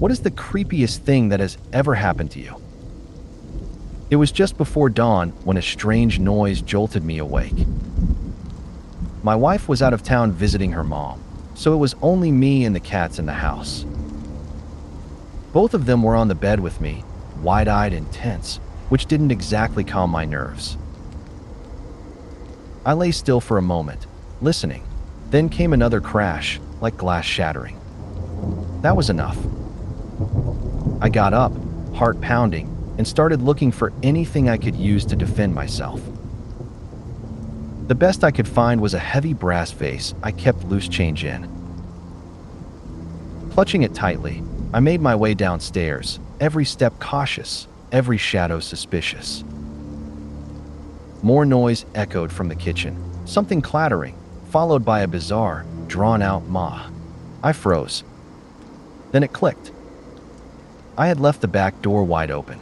What is the creepiest thing that has ever happened to you? It was just before dawn when a strange noise jolted me awake. My wife was out of town visiting her mom, so it was only me and the cats in the house. Both of them were on the bed with me, wide-eyed and tense, which didn't exactly calm my nerves. I lay still for a moment, listening. Then came another crash, like glass shattering. That was enough. I got up, heart pounding, and started looking for anything I could use to defend myself. The best I could find was a heavy brass vase I kept loose change in. Clutching it tightly, I made my way downstairs, every step cautious, every shadow suspicious. More noise echoed from the kitchen, something clattering, followed by a bizarre, drawn-out "Ma." I froze. Then it clicked. I had left the back door wide open.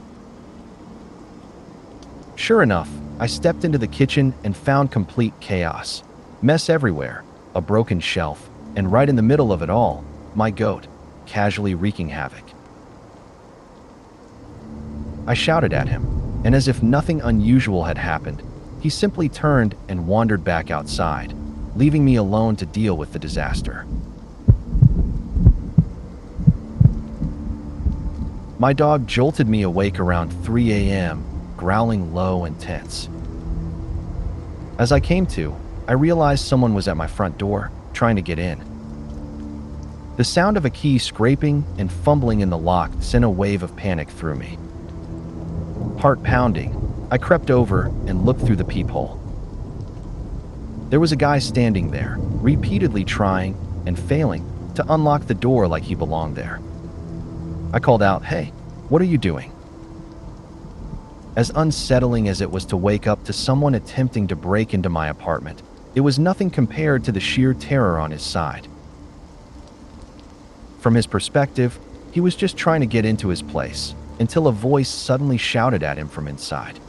Sure enough, I stepped into the kitchen and found complete chaos. Mess everywhere, a broken shelf, and right in the middle of it all, my goat, casually wreaking havoc. I shouted at him, and as if nothing unusual had happened, he simply turned and wandered back outside, leaving me alone to deal with the disaster. My dog jolted me awake around 3 a.m., growling low and tense. As I came to, I realized someone was at my front door, trying to get in. The sound of a key scraping and fumbling in the lock sent a wave of panic through me. Heart pounding, I crept over and looked through the peephole. There was a guy standing there, repeatedly trying and failing to unlock the door like he belonged there. I called out, "Hey, what are you doing?" As unsettling as it was to wake up to someone attempting to break into my apartment, it was nothing compared to the sheer terror on his side. From his perspective, he was just trying to get into his place, until a voice suddenly shouted at him from inside.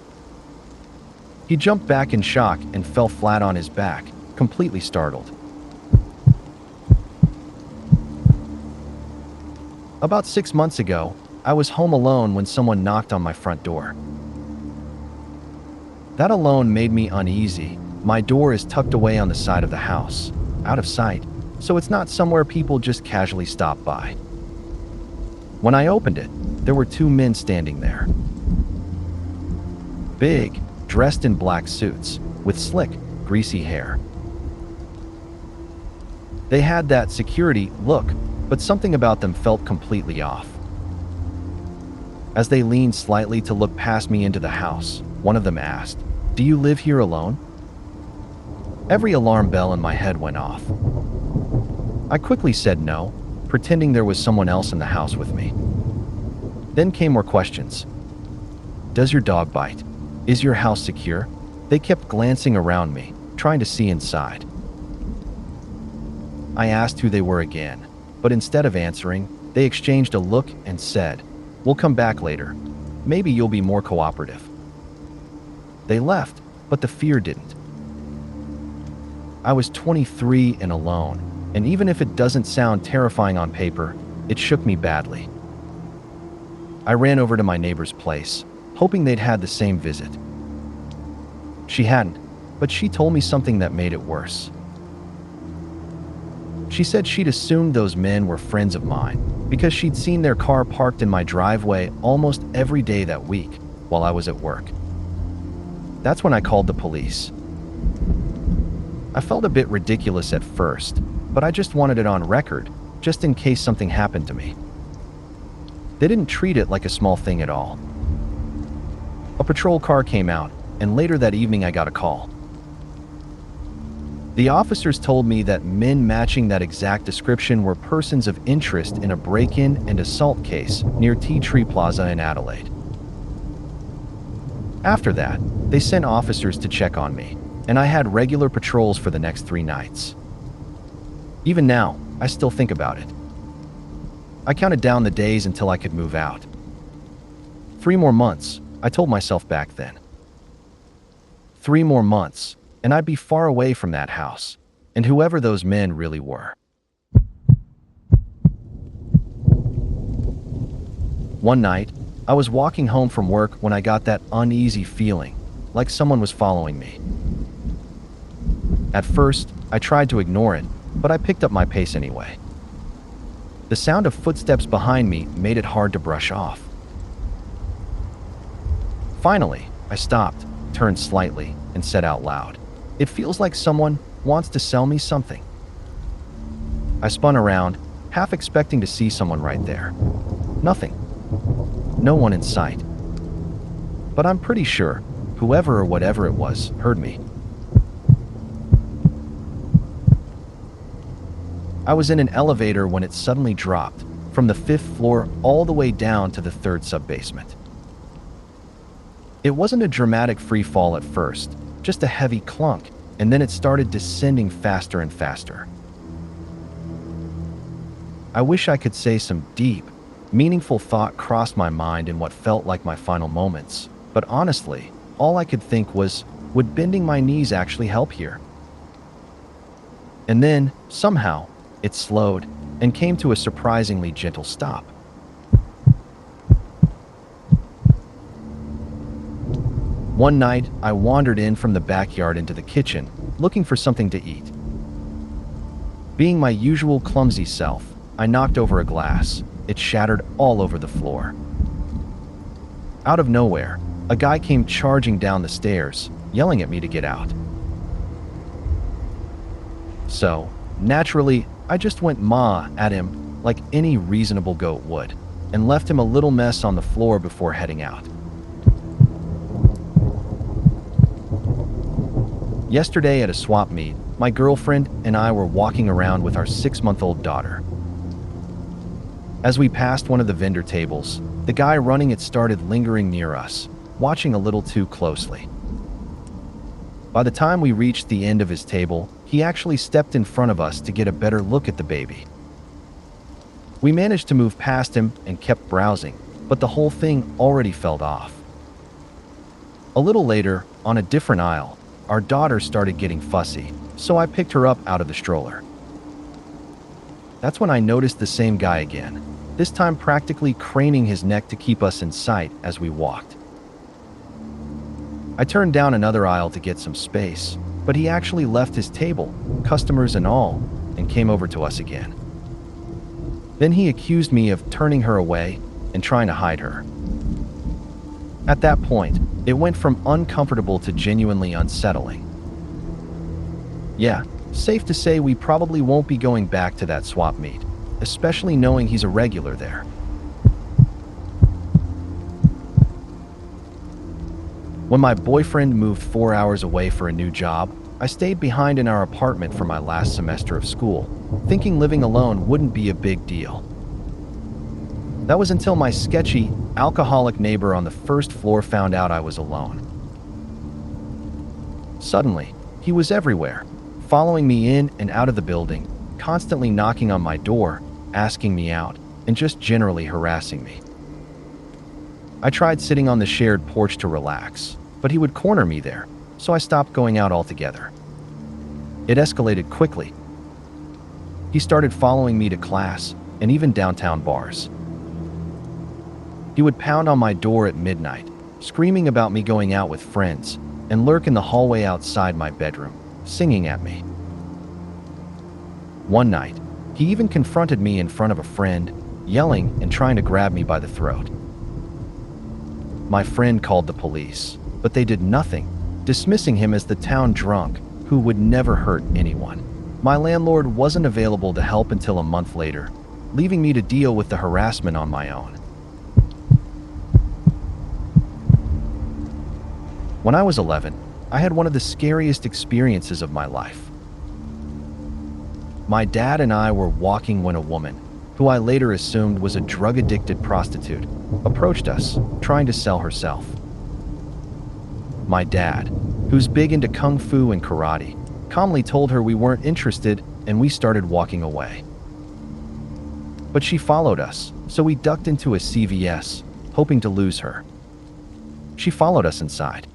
He jumped back in shock and fell flat on his back, completely startled. About 6 months ago, I was home alone when someone knocked on my front door. That alone made me uneasy. My door is tucked away on the side of the house, out of sight, so it's not somewhere people just casually stop by. When I opened it, there were 2 men standing there. Big, dressed in black suits, with slick, greasy hair. They had that security look, but something about them felt completely off. As they leaned slightly to look past me into the house, one of them asked, "Do you live here alone?" Every alarm bell in my head went off. I quickly said no, pretending there was someone else in the house with me. Then came more questions. "Does your dog bite? Is your house secure?" They kept glancing around me, trying to see inside. I asked who they were again, but instead of answering, they exchanged a look and said, "We'll come back later. Maybe you'll be more cooperative." They left, but the fear didn't. I was 23 and alone, and even if it doesn't sound terrifying on paper, it shook me badly. I ran over to my neighbor's place, hoping they'd had the same visit. She hadn't, but she told me something that made it worse. She said she'd assumed those men were friends of mine because she'd seen their car parked in my driveway almost every day that week while I was at work. That's when I called the police. I felt a bit ridiculous at first, but I just wanted it on record, just in case something happened to me. They didn't treat it like a small thing at all. A patrol car came out, and later that evening I got a call. The officers told me that men matching that exact description were persons of interest in a break-in and assault case near Tea Tree Plaza in Adelaide. After that, they sent officers to check on me, and I had regular patrols for the next 3 nights. Even now, I still think about it. I counted down the days until I could move out. 3 more months, I told myself back then. 3 more months, and I'd be far away from that house, and whoever those men really were. One night, I was walking home from work when I got that uneasy feeling, like someone was following me. At first, I tried to ignore it, but I picked up my pace anyway. The sound of footsteps behind me made it hard to brush off. Finally, I stopped, turned slightly, and said out loud, "It feels like someone wants to sell me something." I spun around, half expecting to see someone right there. Nothing. No one in sight. But I'm pretty sure whoever or whatever it was heard me. I was in an elevator when it suddenly dropped from the 5th floor all the way down to the 3rd sub-basement. It wasn't a dramatic free fall at first, just a heavy clunk, and then it started descending faster and faster. I wish I could say some deep, meaningful thought crossed my mind in what felt like my final moments, but honestly, all I could think was, would bending my knees actually help here? And then, somehow, it slowed and came to a surprisingly gentle stop. One night, I wandered in from the backyard into the kitchen, looking for something to eat. Being my usual clumsy self, I knocked over a glass. It shattered all over the floor. Out of nowhere, a guy came charging down the stairs, yelling at me to get out. So, naturally, I just went "Ma" at him like any reasonable goat would, and left him a little mess on the floor before heading out. Yesterday at a swap meet, my girlfriend and I were walking around with our 6-month-old daughter. As we passed one of the vendor tables, the guy running it started lingering near us, watching a little too closely. By the time we reached the end of his table, he actually stepped in front of us to get a better look at the baby. We managed to move past him and kept browsing, but the whole thing already felt off. A little later, on a different aisle, our daughter started getting fussy, so I picked her up out of the stroller. That's when I noticed the same guy again, this time practically craning his neck to keep us in sight as we walked. I turned down another aisle to get some space, but he actually left his table, customers and all, and came over to us again. Then he accused me of turning her away and trying to hide her. At that point, it went from uncomfortable to genuinely unsettling. Yeah, safe to say we probably won't be going back to that swap meet, especially knowing he's a regular there. When my boyfriend moved 4 hours away for a new job, I stayed behind in our apartment for my last semester of school, thinking living alone wouldn't be a big deal. That was until my sketchy, alcoholic neighbor on the 1st floor found out I was alone. Suddenly, he was everywhere, following me in and out of the building, constantly knocking on my door, asking me out, and just generally harassing me. I tried sitting on the shared porch to relax, but he would corner me there, so I stopped going out altogether. It escalated quickly. He started following me to class and even downtown bars. He would pound on my door at midnight, screaming about me going out with friends, and lurk in the hallway outside my bedroom, singing at me. One night, he even confronted me in front of a friend, yelling and trying to grab me by the throat. My friend called the police, but they did nothing, dismissing him as the town drunk who would never hurt anyone. My landlord wasn't available to help until a month later, leaving me to deal with the harassment on my own. When I was 11, I had one of the scariest experiences of my life. My dad and I were walking when a woman, who I later assumed was a drug-addicted prostitute, approached us, trying to sell herself. My dad, who's big into kung fu and karate, calmly told her we weren't interested and we started walking away. But she followed us, so we ducked into a CVS, hoping to lose her. She followed us inside.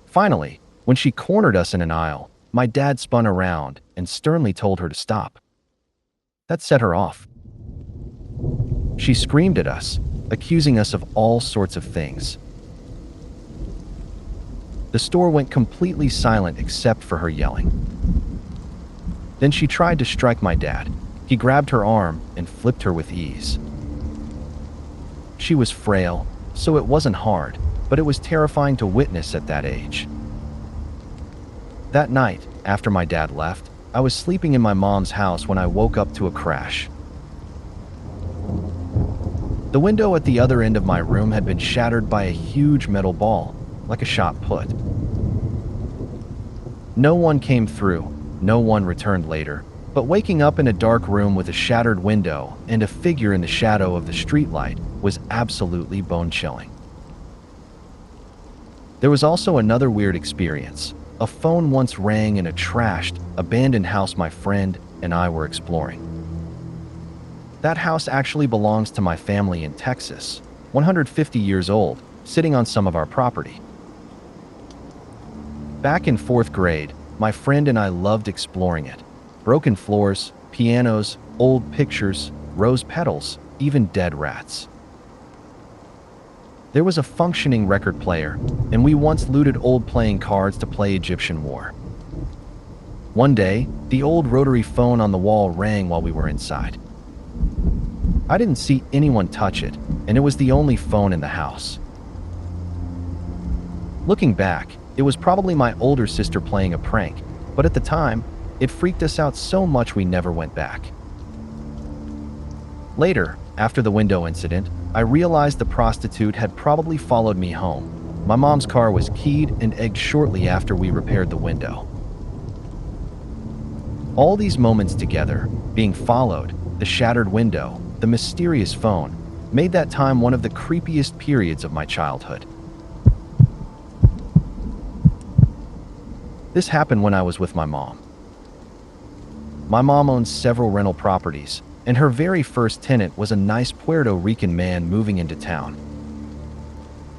Finally, when she cornered us in an aisle, my dad spun around and sternly told her to stop. That set her off. She screamed at us, accusing us of all sorts of things. The store went completely silent except for her yelling. Then she tried to strike my dad. He grabbed her arm and flipped her with ease. She was frail, so it wasn't hard, but it was terrifying to witness at that age. That night, after my dad left, I was sleeping in my mom's house when I woke up to a crash. The window at the other end of my room had been shattered by a huge metal ball, like a shot put. No one came through, no one returned later, but waking up in a dark room with a shattered window and a figure in the shadow of the streetlight was absolutely bone-chilling. There was also another weird experience. A phone once rang in a trashed, abandoned house my friend and I were exploring. That house actually belongs to my family in Texas, 150 years old, sitting on some of our property. Back in 4th grade, my friend and I loved exploring it. Broken floors, pianos, old pictures, rose petals, even dead rats. There was a functioning record player, and we once looted old playing cards to play Egyptian War. One day, the old rotary phone on the wall rang while we were inside. I didn't see anyone touch it, and it was the only phone in the house. Looking back, it was probably my older sister playing a prank, but at the time, it freaked us out so much we never went back. Later, after the window incident, I realized the prostitute had probably followed me home. My mom's car was keyed and egged shortly after we repaired the window. All these moments together, being followed, the shattered window, the mysterious phone, made that time one of the creepiest periods of my childhood. This happened when I was with my mom. My mom owns several rental properties, and her very first tenant was a nice Puerto Rican man moving into town.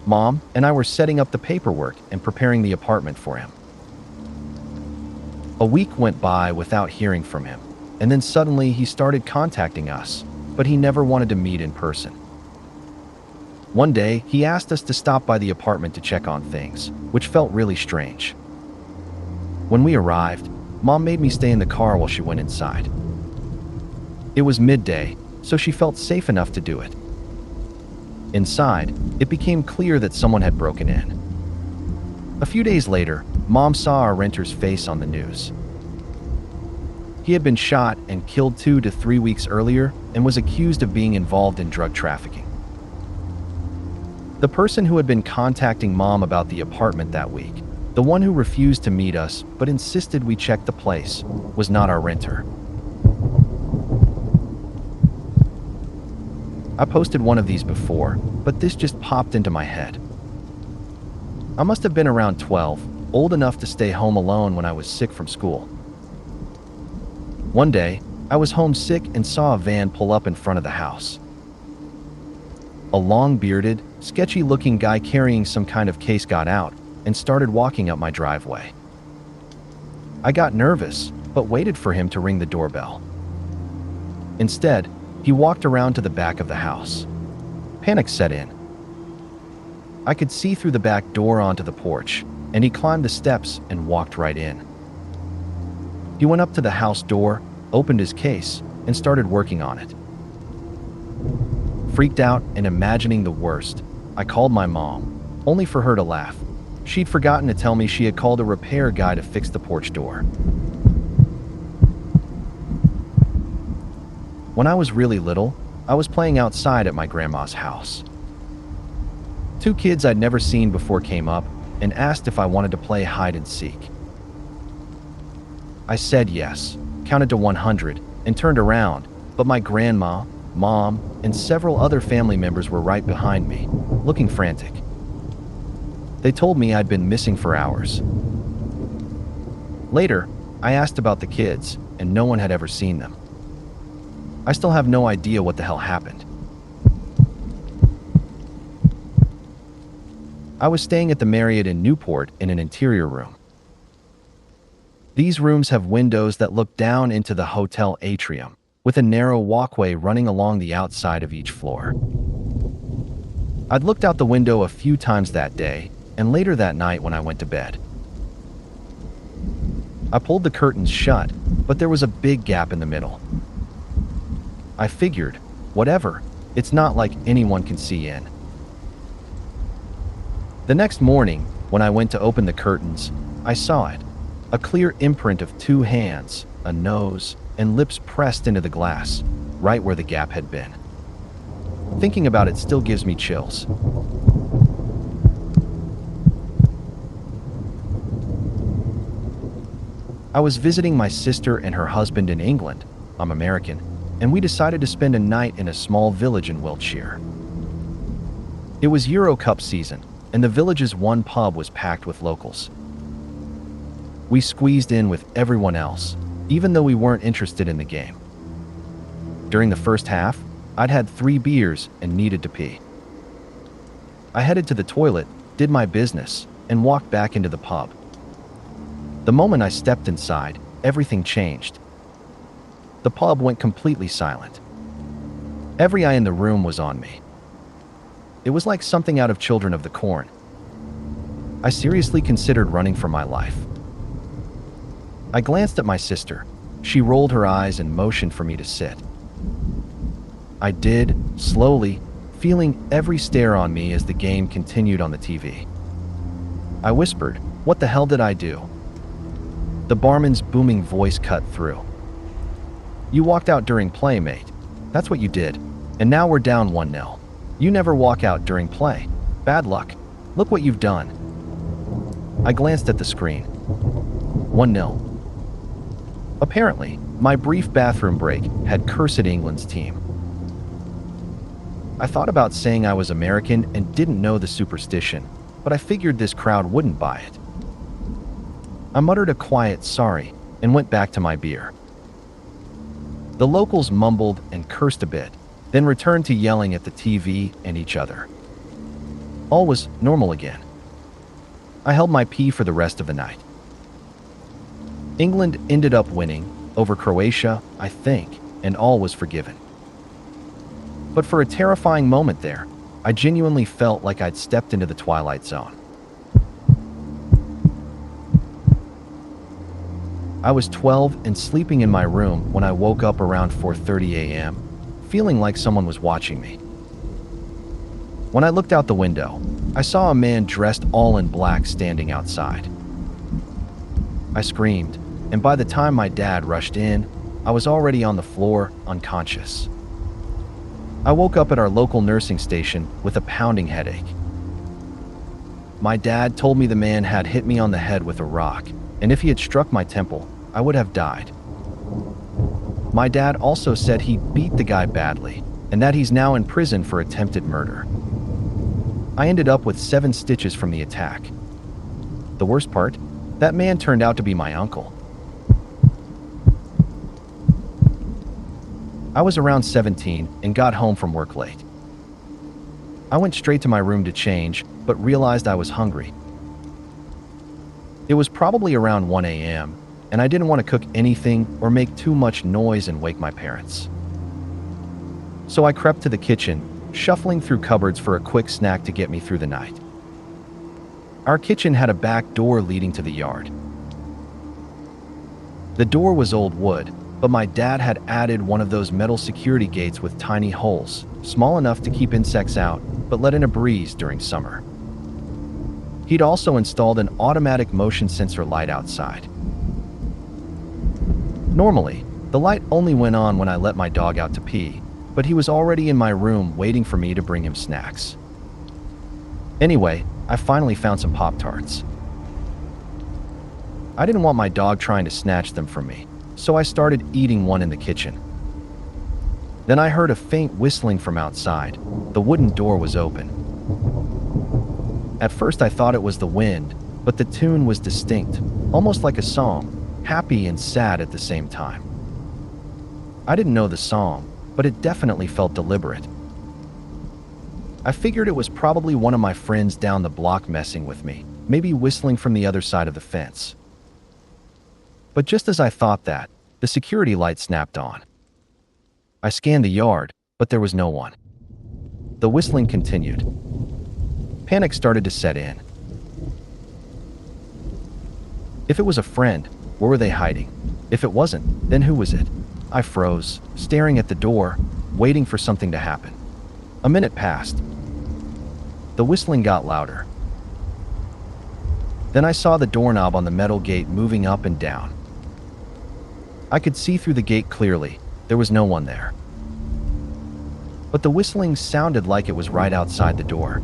Mom and I were setting up the paperwork and preparing the apartment for him. A week went by without hearing from him, and then suddenly he started contacting us, but he never wanted to meet in person. One day, he asked us to stop by the apartment to check on things, which felt really strange. When we arrived, Mom made me stay in the car while she went inside. It was midday, so she felt safe enough to do it. Inside, it became clear that someone had broken in. A few days later, Mom saw our renter's face on the news. He had been shot and killed 2 to 3 weeks earlier and was accused of being involved in drug trafficking. The person who had been contacting Mom about the apartment that week, the one who refused to meet us but insisted we check the place, was not our renter. I posted one of these before, but this just popped into my head. I must have been around 12, old enough to stay home alone when I was sick from school. One day, I was homesick and saw a van pull up in front of the house. A long-bearded, sketchy-looking guy carrying some kind of case got out and started walking up my driveway. I got nervous, but waited for him to ring the doorbell. Instead, he walked around to the back of the house. Panic set in. I could see through the back door onto the porch, and he climbed the steps and walked right in. He went up to the house door, opened his case, and started working on it. Freaked out and imagining the worst, I called my mom, only for her to laugh. She'd forgotten to tell me she had called a repair guy to fix the porch door. When I was really little, I was playing outside at my grandma's house. 2 kids I'd never seen before came up and asked if I wanted to play hide and seek. I said yes, counted to 100, and turned around, but my grandma, mom, and several other family members were right behind me, looking frantic. They told me I'd been missing for hours. Later, I asked about the kids, and no one had ever seen them. I still have no idea what the hell happened. I was staying at the Marriott in Newport in an interior room. These rooms have windows that look down into the hotel atrium, with a narrow walkway running along the outside of each floor. I'd looked out the window a few times that day, and later that night when I went to bed. I pulled the curtains shut, but there was a big gap in the middle. I figured, whatever, it's not like anyone can see in. The next morning, when I went to open the curtains, I saw it. A clear imprint of 2 hands, a nose, and lips pressed into the glass, right where the gap had been. Thinking about it still gives me chills. I was visiting my sister and her husband in England. I'm American, and we decided to spend a night in a small village in Wiltshire. It was Euro Cup season, and the village's one pub was packed with locals. We squeezed in with everyone else, even though we weren't interested in the game. During the first half, I'd had 3 beers and needed to pee. I headed to the toilet, did my business, and walked back into the pub. The moment I stepped inside, everything changed. The pub went completely silent. Every eye in the room was on me. It was like something out of Children of the Corn. I seriously considered running for my life. I glanced at my sister. She rolled her eyes and motioned for me to sit. I did, slowly, feeling every stare on me as the game continued on the TV. I whispered, "What the hell did I do?" The barman's booming voice cut through. "You walked out during play, mate. That's what you did. And now we're down 1-0. You never walk out during play. Bad luck. Look what you've done." I glanced at the screen. 1-0. Apparently, my brief bathroom break had cursed England's team. I thought about saying I was American and didn't know the superstition, but I figured this crowd wouldn't buy it. I muttered a quiet sorry and went back to my beer. The locals mumbled and cursed a bit, then returned to yelling at the TV and each other. All was normal again. I held my pee for the rest of the night. England ended up winning over Croatia, I think, and all was forgiven. But for a terrifying moment there, I genuinely felt like I'd stepped into the Twilight Zone. I was 12 and sleeping in my room when I woke up around 4:30 a.m., feeling like someone was watching me. When I looked out the window, I saw a man dressed all in black standing outside. I screamed, and by the time my dad rushed in, I was already on the floor, unconscious. I woke up at our local nursing station with a pounding headache. My dad told me the man had hit me on the head with a rock, and if he had struck my temple, I would have died. My dad also said he beat the guy badly, and that he's now in prison for attempted murder. I ended up with 7 stitches from the attack. The worst part? That man turned out to be my uncle. I was around 17 and got home from work late. I went straight to my room to change, but realized I was hungry. It was probably around 1 a.m., and I didn't want to cook anything or make too much noise and wake my parents. So I crept to the kitchen, shuffling through cupboards for a quick snack to get me through the night. Our kitchen had a back door leading to the yard. The door was old wood, but my dad had added one of those metal security gates with tiny holes, small enough to keep insects out, but let in a breeze during summer. He'd also installed an automatic motion sensor light outside. Normally, the light only went on when I let my dog out to pee, but he was already in my room waiting for me to bring him snacks. Anyway, I finally found some Pop-Tarts. I didn't want my dog trying to snatch them from me, so I started eating one in the kitchen. Then I heard a faint whistling from outside. The wooden door was open. At first I thought it was the wind, but the tune was distinct, almost like a song, happy and sad at the same time. I didn't know the song, but it definitely felt deliberate. I figured it was probably one of my friends down the block messing with me, maybe whistling from the other side of the fence. But just as I thought that, the security light snapped on. I scanned the yard, but there was no one. The whistling continued. Panic started to set in. If it was a friend, where were they hiding? If it wasn't, then who was it? I froze, staring at the door, waiting for something to happen. A minute passed. The whistling got louder. Then I saw the doorknob on the metal gate moving up and down. I could see through the gate clearly. There was no one there. But the whistling sounded like it was right outside the door.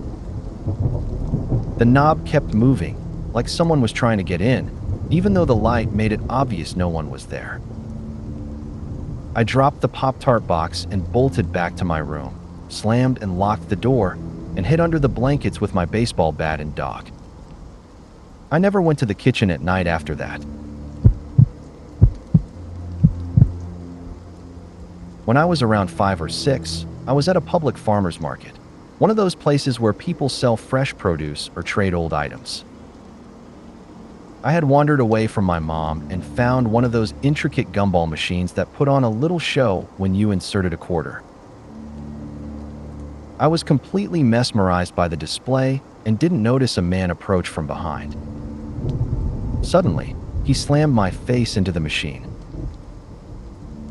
The knob kept moving, like someone was trying to get in, even though the light made it obvious no one was there. I dropped the Pop-Tart box and bolted back to my room, slammed and locked the door, and hid under the blankets with my baseball bat and dog. I never went to the kitchen at night after that. When I was around 5 or 6, I was at a public farmer's market, one of those places where people sell fresh produce or trade old items. I had wandered away from my mom and found one of those intricate gumball machines that put on a little show when you inserted a quarter. I was completely mesmerized by the display and didn't notice a man approach from behind. Suddenly, he slammed my face into the machine.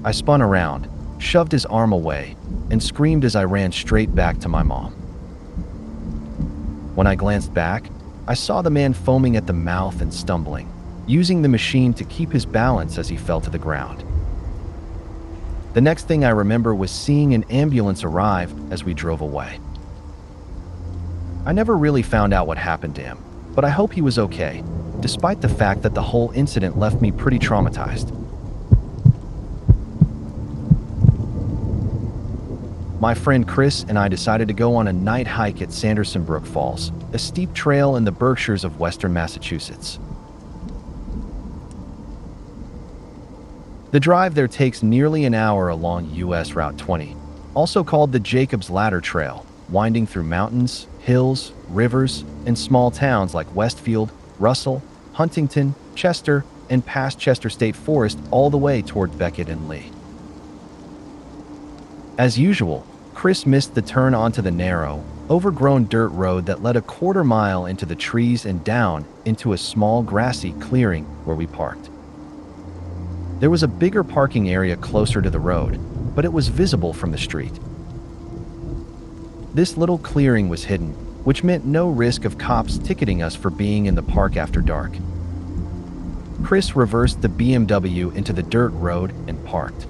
I spun around, shoved his arm away, and screamed as I ran straight back to my mom. When I glanced back, I saw the man foaming at the mouth and stumbling, using the machine to keep his balance as he fell to the ground. The next thing I remember was seeing an ambulance arrive as we drove away. I never really found out what happened to him, but I hope he was okay, despite the fact that the whole incident left me pretty traumatized. My friend Chris and I decided to go on a night hike at Sanderson Brook Falls, a steep trail in the Berkshires of western Massachusetts. The drive there takes nearly an hour along US Route 20, also called the Jacob's Ladder Trail, winding through mountains, hills, rivers, and small towns like Westfield, Russell, Huntington, Chester, and past Chester State Forest all the way toward Beckett and Lee. As usual, Chris missed the turn onto the narrow, overgrown dirt road that led a quarter mile into the trees and down into a small grassy clearing where we parked. There was a bigger parking area closer to the road, but it was visible from the street. This little clearing was hidden, which meant no risk of cops ticketing us for being in the park after dark. Chris reversed the BMW into the dirt road and parked.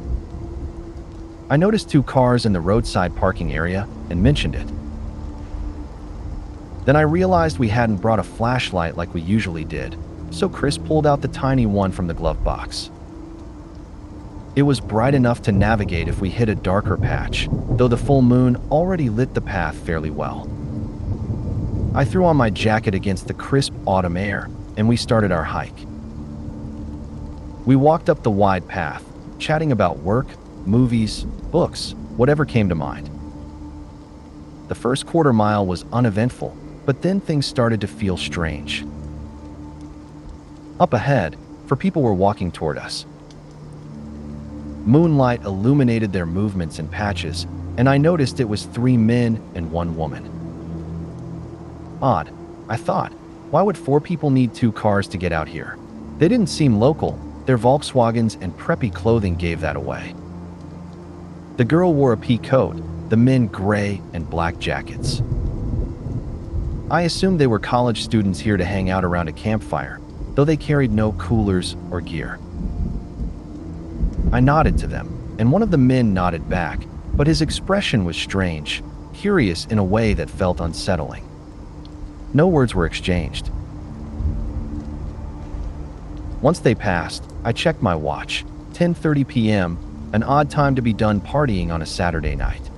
I noticed 2 cars in the roadside parking area and mentioned it. Then I realized we hadn't brought a flashlight like we usually did, so Chris pulled out the tiny one from the glove box. It was bright enough to navigate if we hit a darker patch, though the full moon already lit the path fairly well. I threw on my jacket against the crisp autumn air, and we started our hike. We walked up the wide path, chatting about work, movies, books, whatever came to mind. The first quarter mile was uneventful, but then things started to feel strange. Up ahead, 4 people were walking toward us. Moonlight illuminated their movements in patches, and I noticed it was 3 men and 1 woman. Odd, I thought. Why would 4 people need 2 cars to get out here? They didn't seem local. Their Volkswagens and preppy clothing gave that away. The girl wore a pea coat, the men gray and black jackets. I assumed they were college students here to hang out around a campfire, though they carried no coolers or gear. I nodded to them, and one of the men nodded back, but his expression was strange, curious in a way that felt unsettling. No words were exchanged. Once they passed, I checked my watch, 10:30 p.m., an odd time to be done partying on a Saturday night.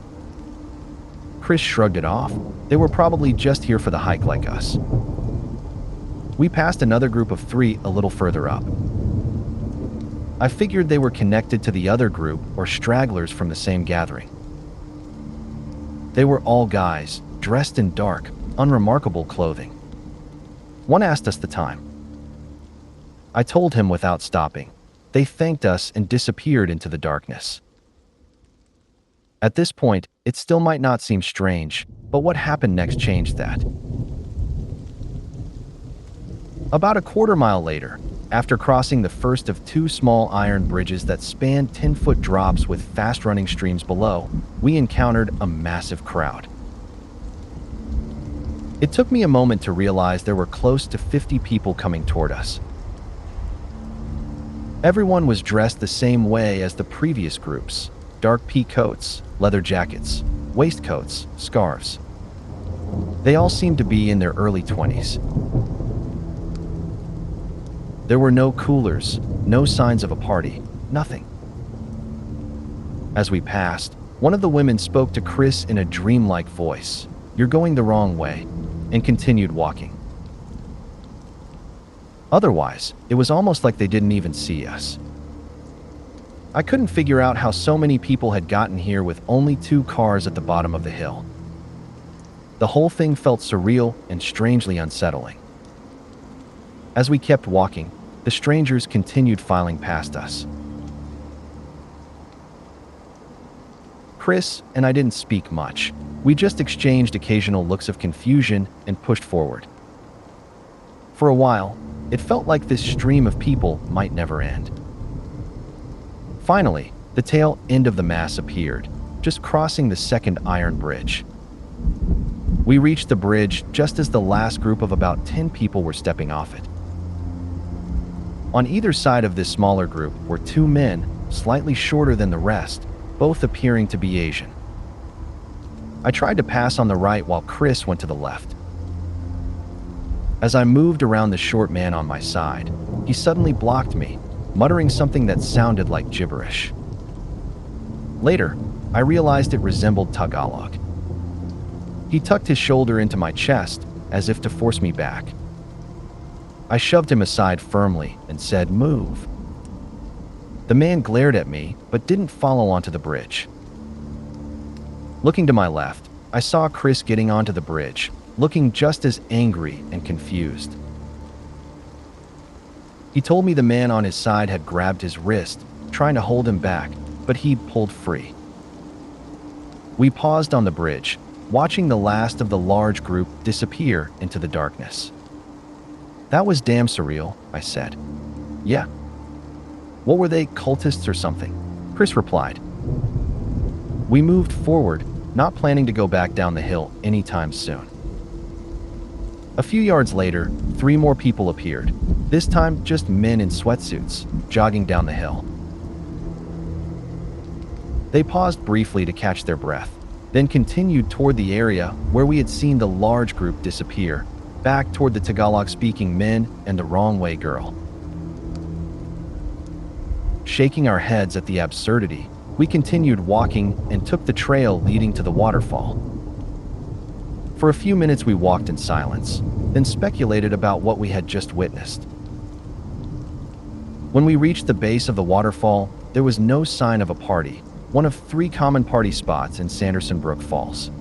Chris shrugged it off. They were probably just here for the hike like us. We passed another group of 3 a little further up. I figured they were connected to the other group or stragglers from the same gathering. They were all guys, dressed in dark, unremarkable clothing. One asked us the time. I told him without stopping. They thanked us and disappeared into the darkness. At this point, it still might not seem strange, but what happened next changed that. About a quarter-mile later, after crossing the first of two small iron bridges that spanned 10-foot drops with fast-running streams below, we encountered a massive crowd. It took me a moment to realize there were close to 50 people coming toward us. Everyone was dressed the same way as the previous groups: dark pea coats, leather jackets, waistcoats, scarves. They all seemed to be in their early 20s. There were no coolers, no signs of a party, nothing. As we passed, one of the women spoke to Chris in a dreamlike voice, "You're going the wrong way," and continued walking. Otherwise, it was almost like they didn't even see us. I couldn't figure out how so many people had gotten here with only 2 cars at the bottom of the hill. The whole thing felt surreal and strangely unsettling. As we kept walking, the strangers continued filing past us. Chris and I didn't speak much. We just exchanged occasional looks of confusion and pushed forward. For a while, it felt like this stream of people might never end. Finally, the tail end of the mass appeared, just crossing the second iron bridge. We reached the bridge just as the last group of about 10 people were stepping off it. On either side of this smaller group were 2 men, slightly shorter than the rest, both appearing to be Asian. I tried to pass on the right while Chris went to the left. As I moved around the short man on my side, he suddenly blocked me, muttering something that sounded like gibberish. Later, I realized it resembled Tagalog. He tucked his shoulder into my chest, as if to force me back. I shoved him aside firmly and said, "Move." The man glared at me, but didn't follow onto the bridge. Looking to my left, I saw Chris getting onto the bridge, looking just as angry and confused. He told me the man on his side had grabbed his wrist, trying to hold him back, but he pulled free. We paused on the bridge, watching the last of the large group disappear into the darkness. "That was damn surreal," I said. "Yeah." "What were they, cultists or something?" Chris replied. We moved forward, not planning to go back down the hill anytime soon. A few yards later, 3 more people appeared, this time just men in sweatsuits, jogging down the hill. They paused briefly to catch their breath, then continued toward the area where we had seen the large group disappear, back toward the Tagalog-speaking men and the wrong-way girl. Shaking our heads at the absurdity, we continued walking and took the trail leading to the waterfall. For a few minutes we walked in silence, then speculated about what we had just witnessed. When we reached the base of the waterfall, there was no sign of a party, one of 3 common party spots in Sanderson Brook Falls.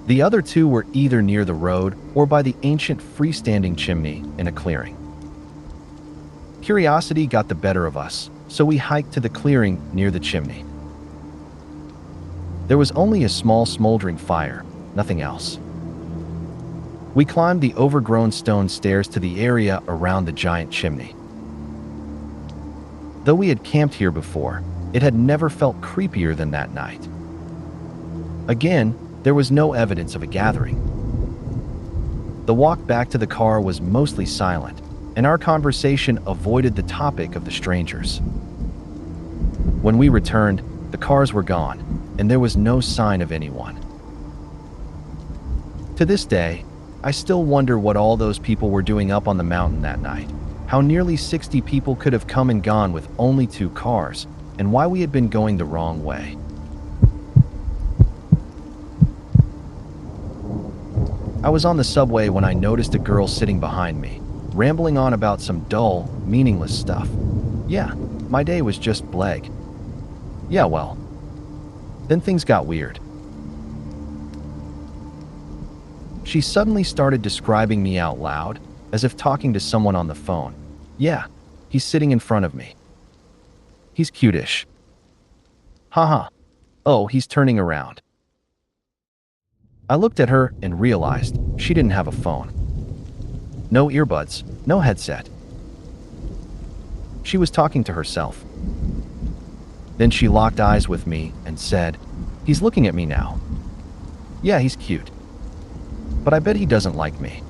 The other 2 were either near the road or by the ancient freestanding chimney in a clearing. Curiosity got the better of us, so we hiked to the clearing near the chimney. There was only a small smoldering fire, nothing else. We climbed the overgrown stone stairs to the area around the giant chimney. Though we had camped here before, it had never felt creepier than that night. Again, there was no evidence of a gathering. The walk back to the car was mostly silent, and our conversation avoided the topic of the strangers. When we returned, the cars were gone, and there was no sign of anyone. To this day, I still wonder what all those people were doing up on the mountain that night, how nearly 60 people could have come and gone with only 2 cars, and why we had been going the wrong way. I was on the subway when I noticed a girl sitting behind me, rambling on about some dull, meaningless stuff. Yeah, my day was just bleg. Yeah, well. Then things got weird. She suddenly started describing me out loud, as if talking to someone on the phone. Yeah, he's sitting in front of me. He's cutish. Haha. Oh, he's turning around. I looked at her and realized she didn't have a phone. No earbuds, no headset. She was talking to herself. Then she locked eyes with me and said, "He's looking at me now. Yeah, he's cute. But I bet he doesn't like me.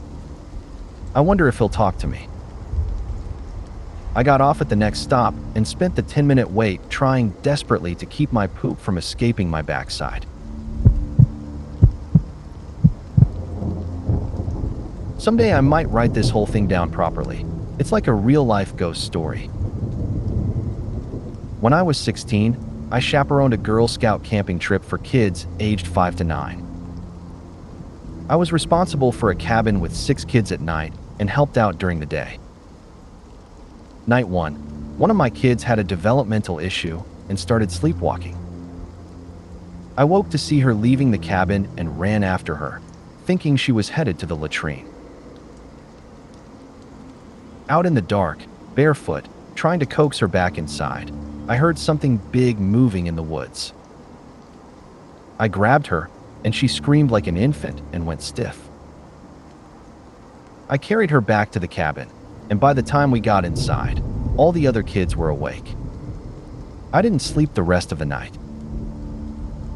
I wonder if he'll talk to me." I got off at the next stop and spent the 10-minute wait trying desperately to keep my poop from escaping my backside. Someday I might write this whole thing down properly. It's like a real-life ghost story. When I was 16, I chaperoned a Girl Scout camping trip for kids aged 5 to 9. I was responsible for a cabin with 6 kids at night and helped out during the day. Night 1, one of my kids had a developmental issue and started sleepwalking. I woke to see her leaving the cabin and ran after her, thinking she was headed to the latrine. Out in the dark, barefoot, trying to coax her back inside, I heard something big moving in the woods. I grabbed her, and she screamed like an infant and went stiff. I carried her back to the cabin, and by the time we got inside, all the other kids were awake. I didn't sleep the rest of the night.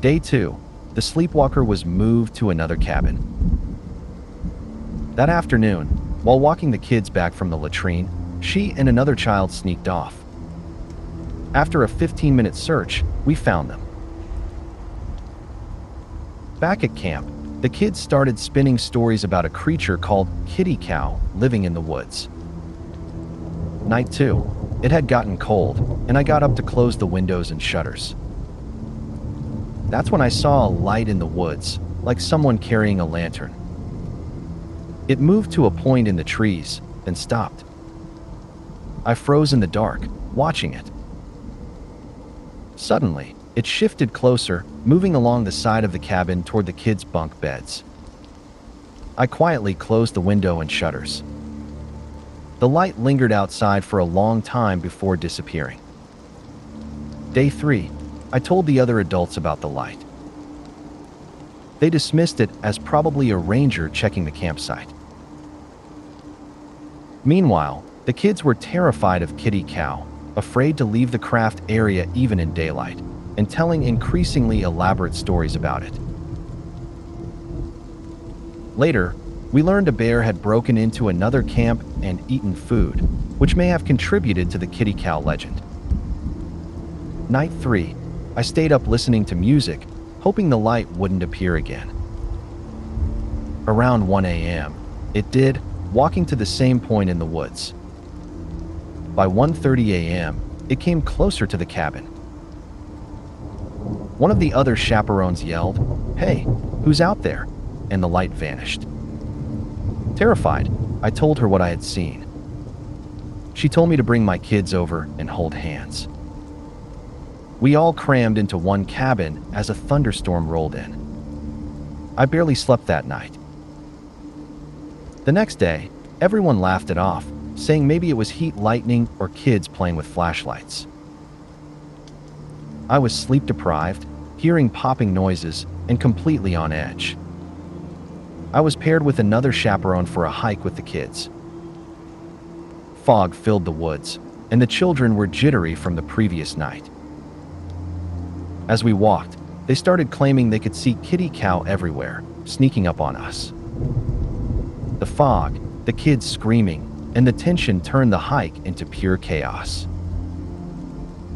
Day 2, the sleepwalker was moved to another cabin. That afternoon, while walking the kids back from the latrine, she and another child sneaked off. After a 15-minute search, we found them. Back at camp, the kids started spinning stories about a creature called kitty cow living in the woods. Night 2, it had gotten cold, and I got up to close the windows and shutters. That's when I saw a light in the woods, like someone carrying a lantern. It moved to a point in the trees, then stopped. I froze in the dark, watching it. Suddenly, it shifted closer, moving along the side of the cabin toward the kids' bunk beds. I quietly closed the window and shutters. The light lingered outside for a long time before disappearing. Day 3, I told the other adults about the light. They dismissed it as probably a ranger checking the campsite. Meanwhile, the kids were terrified of kitty cow, afraid to leave the craft area even in daylight, and telling increasingly elaborate stories about it. Later, we learned a bear had broken into another camp and eaten food, which may have contributed to the kitty cow legend. Night 3, I stayed up listening to music, hoping the light wouldn't appear again. Around 1 a.m., it did, walking to the same point in the woods. By 1:30 a.m., it came closer to the cabin. One of the other chaperones yelled, "Hey, who's out there?" and the light vanished. Terrified, I told her what I had seen. She told me to bring my kids over and hold hands. We all crammed into one cabin as a thunderstorm rolled in. I barely slept that night. The next day, everyone laughed it off, saying maybe it was heat lightning or kids playing with flashlights. I was sleep-deprived, hearing popping noises, and completely on edge. I was paired with another chaperone for a hike with the kids. Fog filled the woods, and the children were jittery from the previous night. As we walked, they started claiming they could see kitty cow everywhere, sneaking up on us. The fog, the kids screaming, and the tension turned the hike into pure chaos.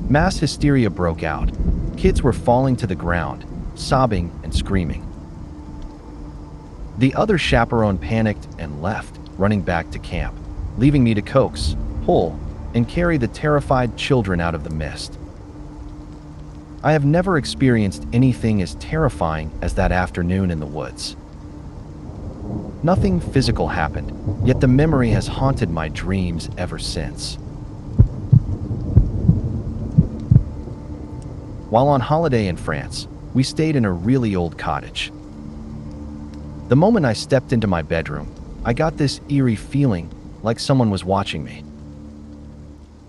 Mass hysteria broke out. Kids were falling to the ground, sobbing and screaming. The other chaperone panicked and left, running back to camp, leaving me to coax, pull, and carry the terrified children out of the mist. I have never experienced anything as terrifying as that afternoon in the woods. Nothing physical happened, yet the memory has haunted my dreams ever since. While on holiday in France, we stayed in a really old cottage. The moment I stepped into my bedroom, I got this eerie feeling like someone was watching me.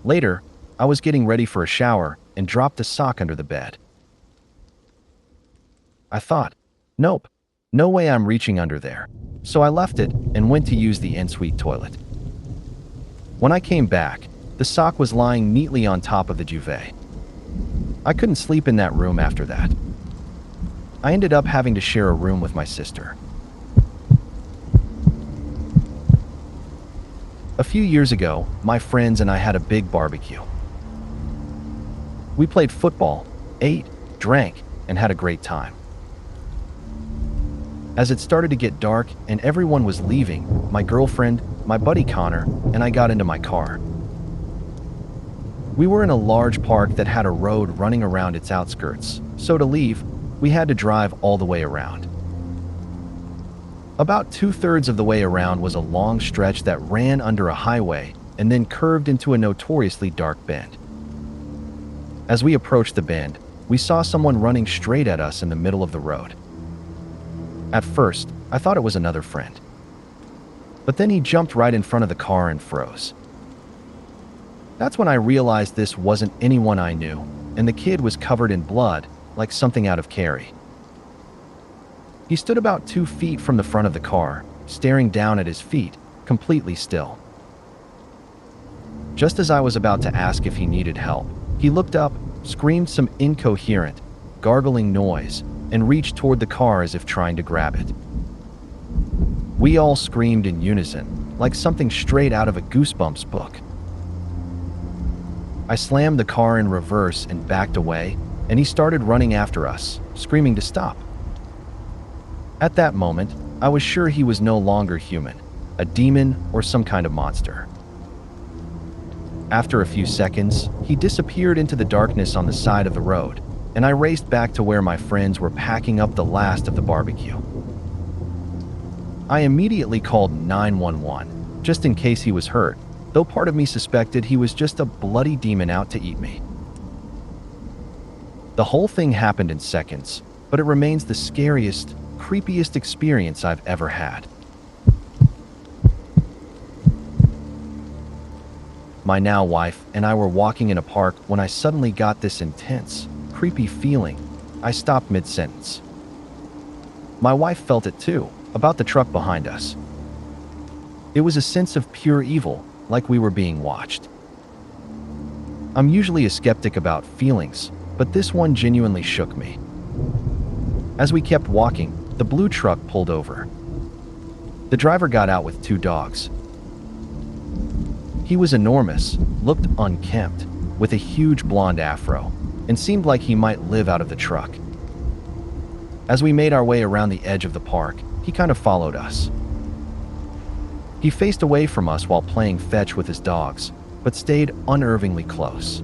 Later, I was getting ready for a shower and dropped a sock under the bed. I thought. Nope, no way I'm reaching under there. So I left it and went to use the ensuite toilet. When I came back, the sock was lying neatly on top of the duvet. I couldn't sleep in that room after that. I ended up having to share a room with my sister. A few years ago, my friends and I had a big barbecue. We played football, ate, drank, and had a great time. As it started to get dark and everyone was leaving, my girlfriend, my buddy Connor, and I got into my car. We were in a large park that had a road running around its outskirts, so to leave, we had to drive all the way around. About 2/3 of the way around was a long stretch that ran under a highway and then curved into a notoriously dark bend. As we approached the bend, we saw someone running straight at us in the middle of the road. At first, I thought it was another friend. But then he jumped right in front of the car and froze. That's when I realized this wasn't anyone I knew, and the kid was covered in blood, like something out of Carrie. He stood about 2 feet from the front of the car, staring down at his feet, completely still. Just as I was about to ask if he needed help, he looked up, screamed some incoherent, gargling noise, and reached toward the car as if trying to grab it. We all screamed in unison, like something straight out of a Goosebumps book. I slammed the car in reverse and backed away, and he started running after us, screaming to stop. At that moment, I was sure he was no longer human, a demon or some kind of monster. After a few seconds, he disappeared into the darkness on the side of the road, and I raced back to where my friends were packing up the last of the barbecue. I immediately called 911, just in case he was hurt, though part of me suspected he was just a bloody demon out to eat me. The whole thing happened in seconds, but it remains the scariest, creepiest experience I've ever had. My now wife and I were walking in a park when I suddenly got this intense, creepy feeling. I stopped mid-sentence. My wife felt it too, about the truck behind us. It was a sense of pure evil, like we were being watched. I'm usually a skeptic about feelings, but this one genuinely shook me. As we kept walking, the blue truck pulled over. The driver got out with 2 dogs. He was enormous, looked unkempt, with a huge blonde afro, and seemed like he might live out of the truck. As we made our way around the edge of the park, he kind of followed us. He faced away from us while playing fetch with his dogs, but stayed unnervingly close.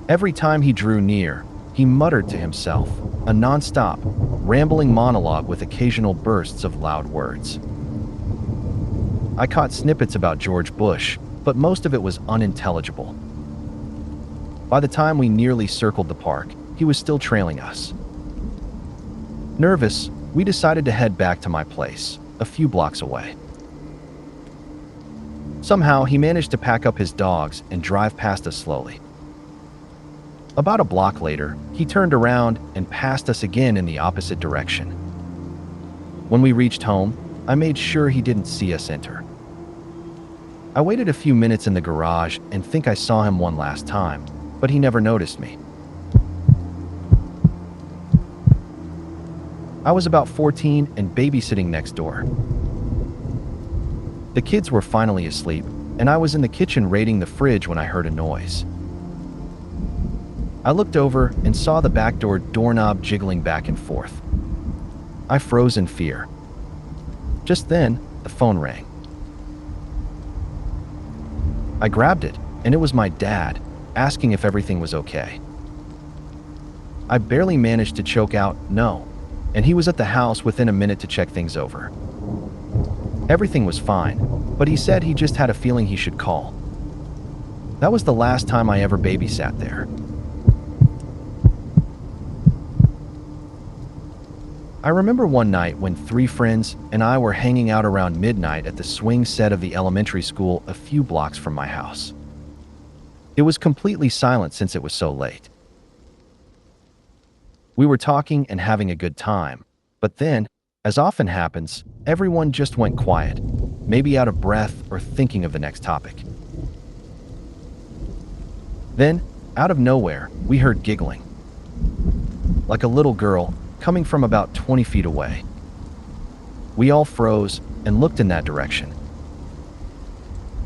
Every time he drew near, he muttered to himself, a non-stop, rambling monologue with occasional bursts of loud words. I caught snippets about George Bush, but most of it was unintelligible. By the time we nearly circled the park, he was still trailing us. Nervous, we decided to head back to my place, a few blocks away. Somehow, he managed to pack up his dogs and drive past us slowly. About a block later, he turned around and passed us again in the opposite direction. When we reached home, I made sure he didn't see us enter. I waited a few minutes in the garage and think I saw him one last time, but he never noticed me. I was about 14 and babysitting next door. The kids were finally asleep, and I was in the kitchen raiding the fridge when I heard a noise. I looked over and saw the back door doorknob jiggling back and forth. I froze in fear. Just then, the phone rang. I grabbed it, and it was my dad, asking if everything was okay. I barely managed to choke out, "No," and he was at the house within a minute to check things over. Everything was fine, but he said he just had a feeling he should call. That was the last time I ever babysat there. I remember one night when 3 friends and I were hanging out around midnight at the swing set of the elementary school a few blocks from my house. It was completely silent since it was so late. We were talking and having a good time, but then, as often happens, everyone just went quiet, maybe out of breath or thinking of the next topic. Then, out of nowhere, we heard giggling, like a little girl, coming from about 20 feet away. We all froze and looked in that direction.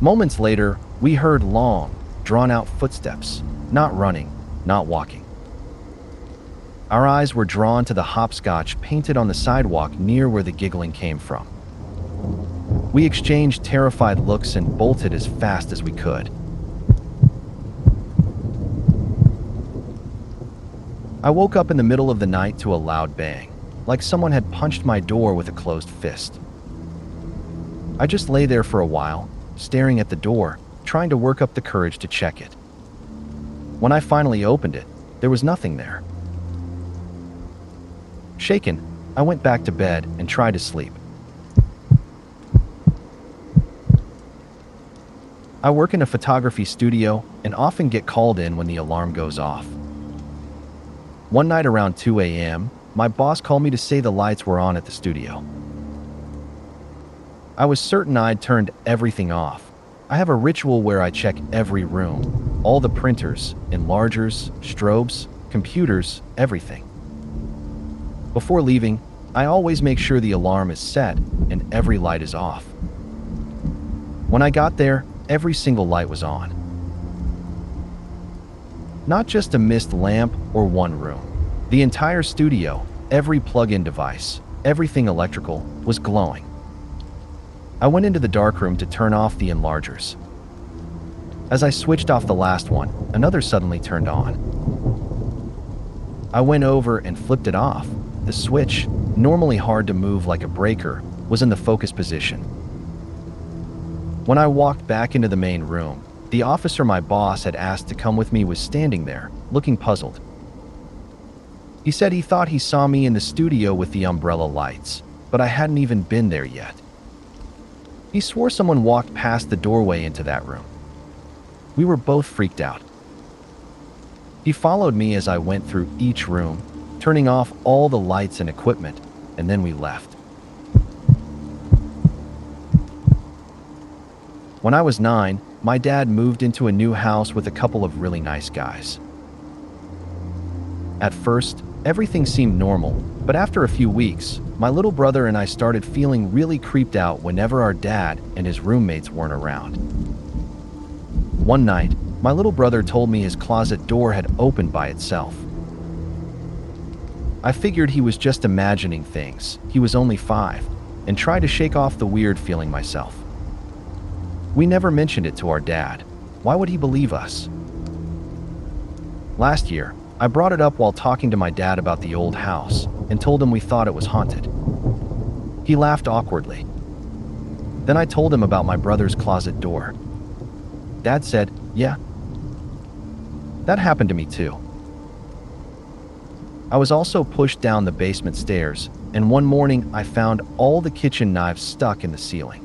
Moments later, we heard long, drawn-out footsteps, not running, not walking. Our eyes were drawn to the hopscotch painted on the sidewalk near where the giggling came from. We exchanged terrified looks and bolted as fast as we could. I woke up in the middle of the night to a loud bang, like someone had punched my door with a closed fist. I just lay there for a while, staring at the door, trying to work up the courage to check it. When I finally opened it, there was nothing there. Shaken, I went back to bed and tried to sleep. I work in a photography studio and often get called in when the alarm goes off. One night around 2 a.m., my boss called me to say the lights were on at the studio. I was certain I'd turned everything off. I have a ritual where I check every room, all the printers, enlargers, strobes, computers, everything. Before leaving, I always make sure the alarm is set and every light is off. When I got there, every single light was on. Not just a mist lamp or one room. The entire studio, every plug-in device, everything electrical, was glowing. I went into the darkroom to turn off the enlargers. As I switched off the last one, another suddenly turned on. I went over and flipped it off. The switch, normally hard to move like a breaker, was in the focus position. When I walked back into the main room, the officer my boss had asked to come with me was standing there, looking puzzled. He said he thought he saw me in the studio with the umbrella lights, but I hadn't even been there yet. He swore someone walked past the doorway into that room. We were both freaked out. He followed me as I went through each room, turning off all the lights and equipment, and then we left. When I was 9, my dad moved into a new house with a couple of really nice guys. At first, everything seemed normal, but after a few weeks, my little brother and I started feeling really creeped out whenever our dad and his roommates weren't around. One night, my little brother told me his closet door had opened by itself. I figured he was just imagining things. He was only 5, and tried to shake off the weird feeling myself. We never mentioned it to our dad. Why would he believe us? Last year, I brought it up while talking to my dad about the old house and told him we thought it was haunted. He laughed awkwardly. Then I told him about my brother's closet door. Dad said, "Yeah, that happened to me too." I was also pushed down the basement stairs, and one morning I found all the kitchen knives stuck in the ceiling.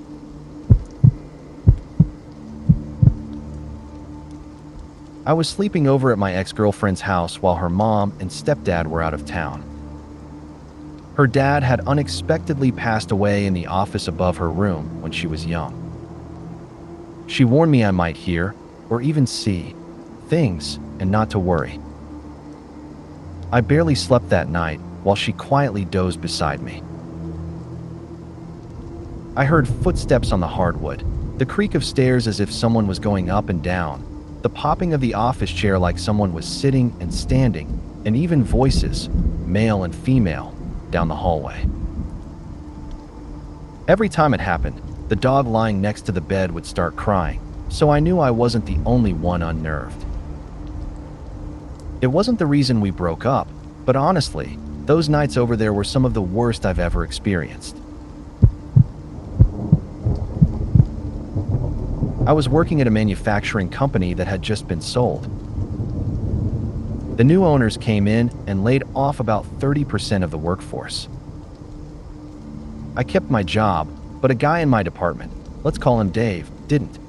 I was sleeping over at my ex-girlfriend's house while her mom and stepdad were out of town. Her dad had unexpectedly passed away in the office above her room when she was young. She warned me I might hear, or even see, things and not to worry. I barely slept that night while she quietly dozed beside me. I heard footsteps on the hardwood, the creak of stairs as if someone was going up and down, the popping of the office chair like someone was sitting and standing, and even voices, male and female, down the hallway. Every time it happened, the dog lying next to the bed would start crying, so I knew I wasn't the only one unnerved. It wasn't the reason we broke up, but honestly, those nights over there were some of the worst I've ever experienced. I was working at a manufacturing company that had just been sold. The new owners came in and laid off about 30% of the workforce. I kept my job, but a guy in my department, let's call him Dave, didn't.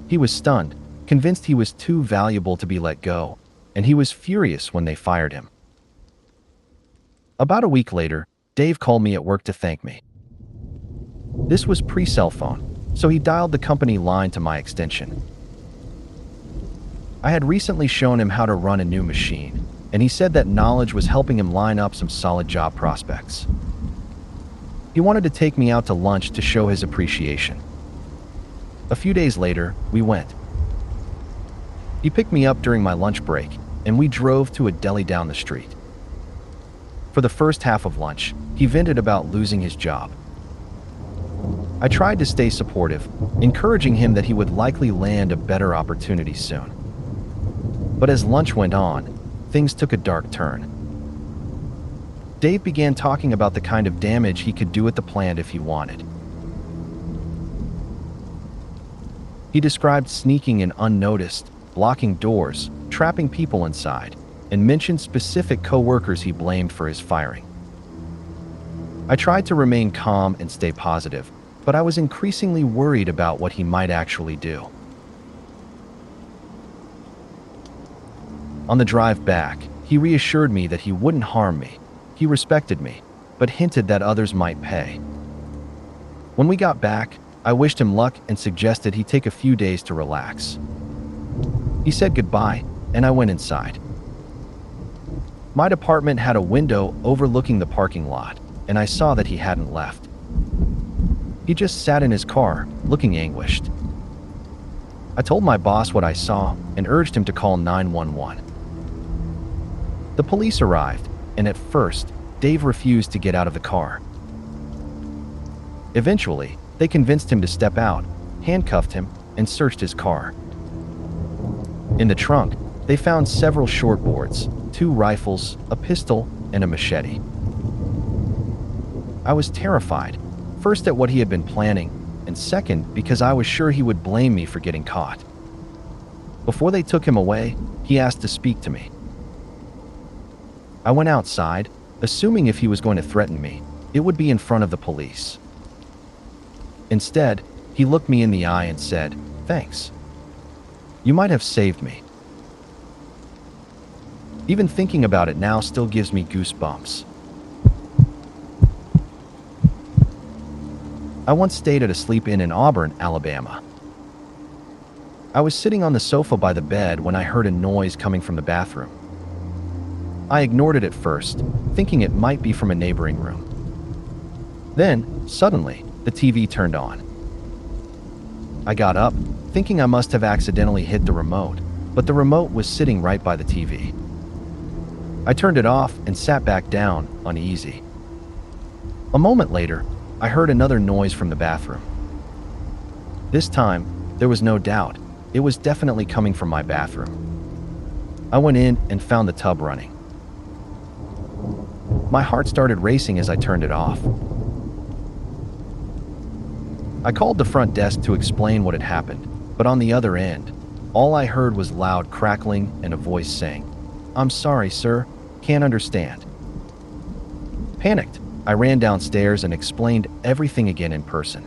He was stunned, convinced he was too valuable to be let go, and he was furious when they fired him. About a week later, Dave called me at work to thank me. This was pre-cell phone, so he dialed the company line to my extension. I had recently shown him how to run a new machine, and he said that knowledge was helping him line up some solid job prospects. He wanted to take me out to lunch to show his appreciation. A few days later, we went. He picked me up during my lunch break, and we drove to a deli down the street. For the first half of lunch, he vented about losing his job. I tried to stay supportive, encouraging him that he would likely land a better opportunity soon. But as lunch went on, things took a dark turn. Dave began talking about the kind of damage he could do at the plant if he wanted. He described sneaking in unnoticed, blocking doors, trapping people inside, and mentioned specific co-workers he blamed for his firing. I tried to remain calm and stay positive, but I was increasingly worried about what he might actually do. On the drive back, he reassured me that he wouldn't harm me. He respected me, but hinted that others might pay. When we got back, I wished him luck and suggested he take a few days to relax. He said goodbye, and I went inside. My department had a window overlooking the parking lot, and I saw that he hadn't left. He just sat in his car, looking anguished. I told my boss what I saw and urged him to call 911. The police arrived, and at first, Dave refused to get out of the car. Eventually, they convinced him to step out, handcuffed him, and searched his car. In the trunk, they found several shortboards, 2 rifles, a pistol, and a machete. I was terrified, first at what he had been planning, and second because I was sure he would blame me for getting caught. Before they took him away, he asked to speak to me. I went outside, assuming if he was going to threaten me, it would be in front of the police. Instead, he looked me in the eye and said, "Thanks. You might have saved me." Even thinking about it now still gives me goosebumps. I once stayed at a sleep-in in Auburn, Alabama. I was sitting on the sofa by the bed when I heard a noise coming from the bathroom. I ignored it at first, thinking it might be from a neighboring room. Then, suddenly, the TV turned on. I got up, thinking I must have accidentally hit the remote, but the remote was sitting right by the TV. I turned it off and sat back down, uneasy. A moment later, I heard another noise from the bathroom. This time, there was no doubt, it was definitely coming from my bathroom. I went in and found the tub running. My heart started racing as I turned it off. I called the front desk to explain what had happened, but on the other end, all I heard was loud crackling and a voice saying, "I'm sorry, sir. Can't understand." Panicked, I ran downstairs and explained everything again in person.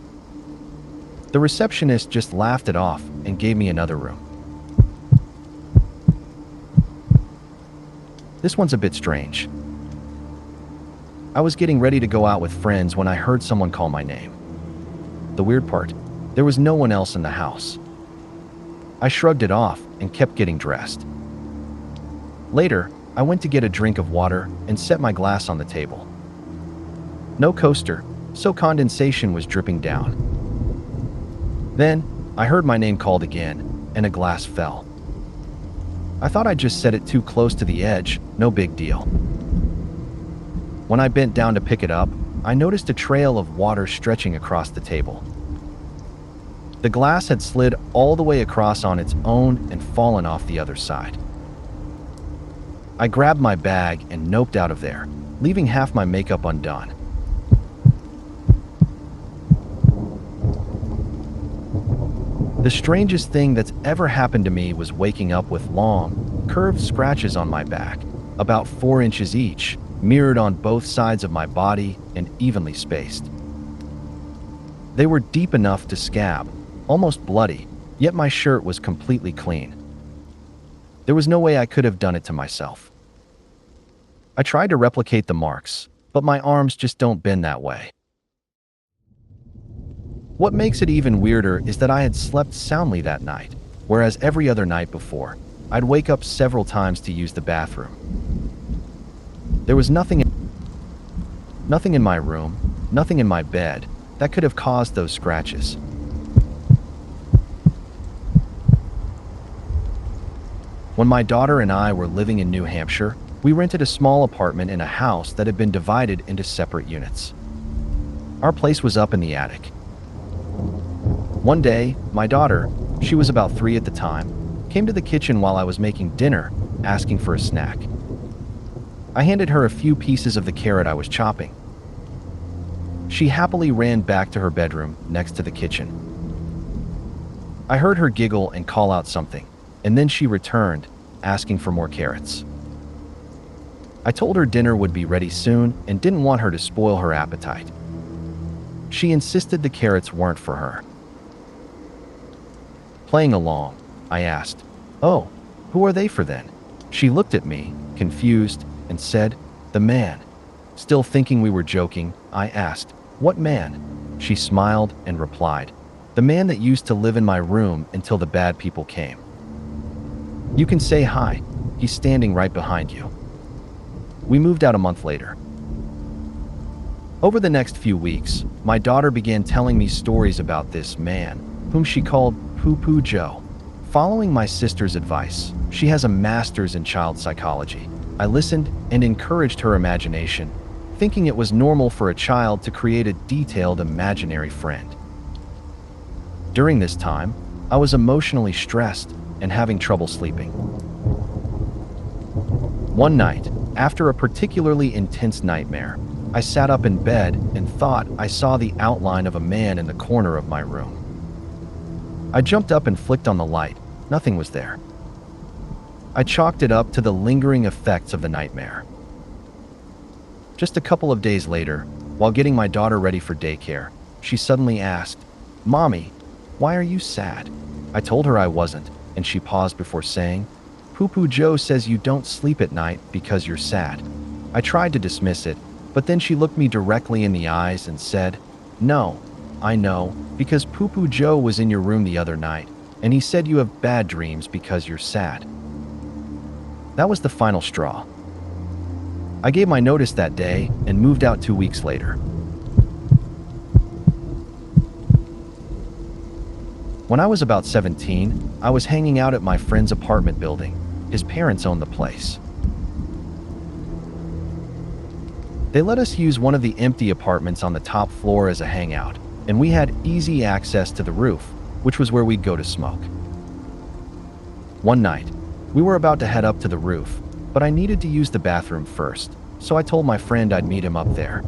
The receptionist just laughed it off and gave me another room. This one's a bit strange. I was getting ready to go out with friends when I heard someone call my name. The weird part, there was no one else in the house. I shrugged it off and kept getting dressed. Later, I went to get a drink of water and set my glass on the table. No coaster, so condensation was dripping down. Then, I heard my name called again, and a glass fell. I thought I just set it too close to the edge, no big deal. When I bent down to pick it up, I noticed a trail of water stretching across the table. The glass had slid all the way across on its own and fallen off the other side. I grabbed my bag and noped out of there, leaving half my makeup undone. The strangest thing that's ever happened to me was waking up with long, curved scratches on my back, about 4 inches each, mirrored on both sides of my body and evenly spaced. They were deep enough to scab, almost bloody, yet my shirt was completely clean. There was no way I could have done it to myself. I tried to replicate the marks, but my arms just don't bend that way. What makes it even weirder is that I had slept soundly that night, whereas every other night before, I'd wake up several times to use the bathroom. There was nothing in my room, nothing in my bed, that could have caused those scratches. When my daughter and I were living in New Hampshire, we rented a small apartment in a house that had been divided into separate units. Our place was up in the attic. One day, my daughter, she was about 3 at the time, came to the kitchen while I was making dinner, asking for a snack. I handed her a few pieces of the carrot I was chopping. She happily ran back to her bedroom next to the kitchen. I heard her giggle and call out something, and then she returned, asking for more carrots. I told her dinner would be ready soon and didn't want her to spoil her appetite. She insisted the carrots weren't for her. Playing along, I asked, "Oh, who are they for then?" She looked at me, confused, and said, "The man." Still thinking we were joking, I asked, "What man?" She smiled and replied, "The man that used to live in my room until the bad people came. You can say hi, he's standing right behind you." We moved out a month later. Over the next few weeks, my daughter began telling me stories about this man, whom she called Poo-Poo Joe. Following my sister's advice, she has a master's in child psychology. I listened and encouraged her imagination, thinking it was normal for a child to create a detailed imaginary friend. During this time, I was emotionally stressed and having trouble sleeping. One night, after a particularly intense nightmare, I sat up in bed and thought I saw the outline of a man in the corner of my room. I jumped up and flicked on the light. Nothing was there. I chalked it up to the lingering effects of the nightmare. Just a couple of days later, while getting my daughter ready for daycare, she suddenly asked, "Mommy, why are you sad?" I told her I wasn't, and she paused before saying, "Poo-Poo Joe says you don't sleep at night because you're sad." I tried to dismiss it, but then she looked me directly in the eyes and said, "No, I know, because Poo-Poo Joe was in your room the other night, and he said you have bad dreams because you're sad." That was the final straw. I gave my notice that day and moved out 2 weeks later. When I was about 17, I was hanging out at my friend's apartment building. His parents owned the place. They let us use one of the empty apartments on the top floor as a hangout, and we had easy access to the roof, which was where we'd go to smoke. One night, we were about to head up to the roof, but I needed to use the bathroom first, so I told my friend I'd meet him up there.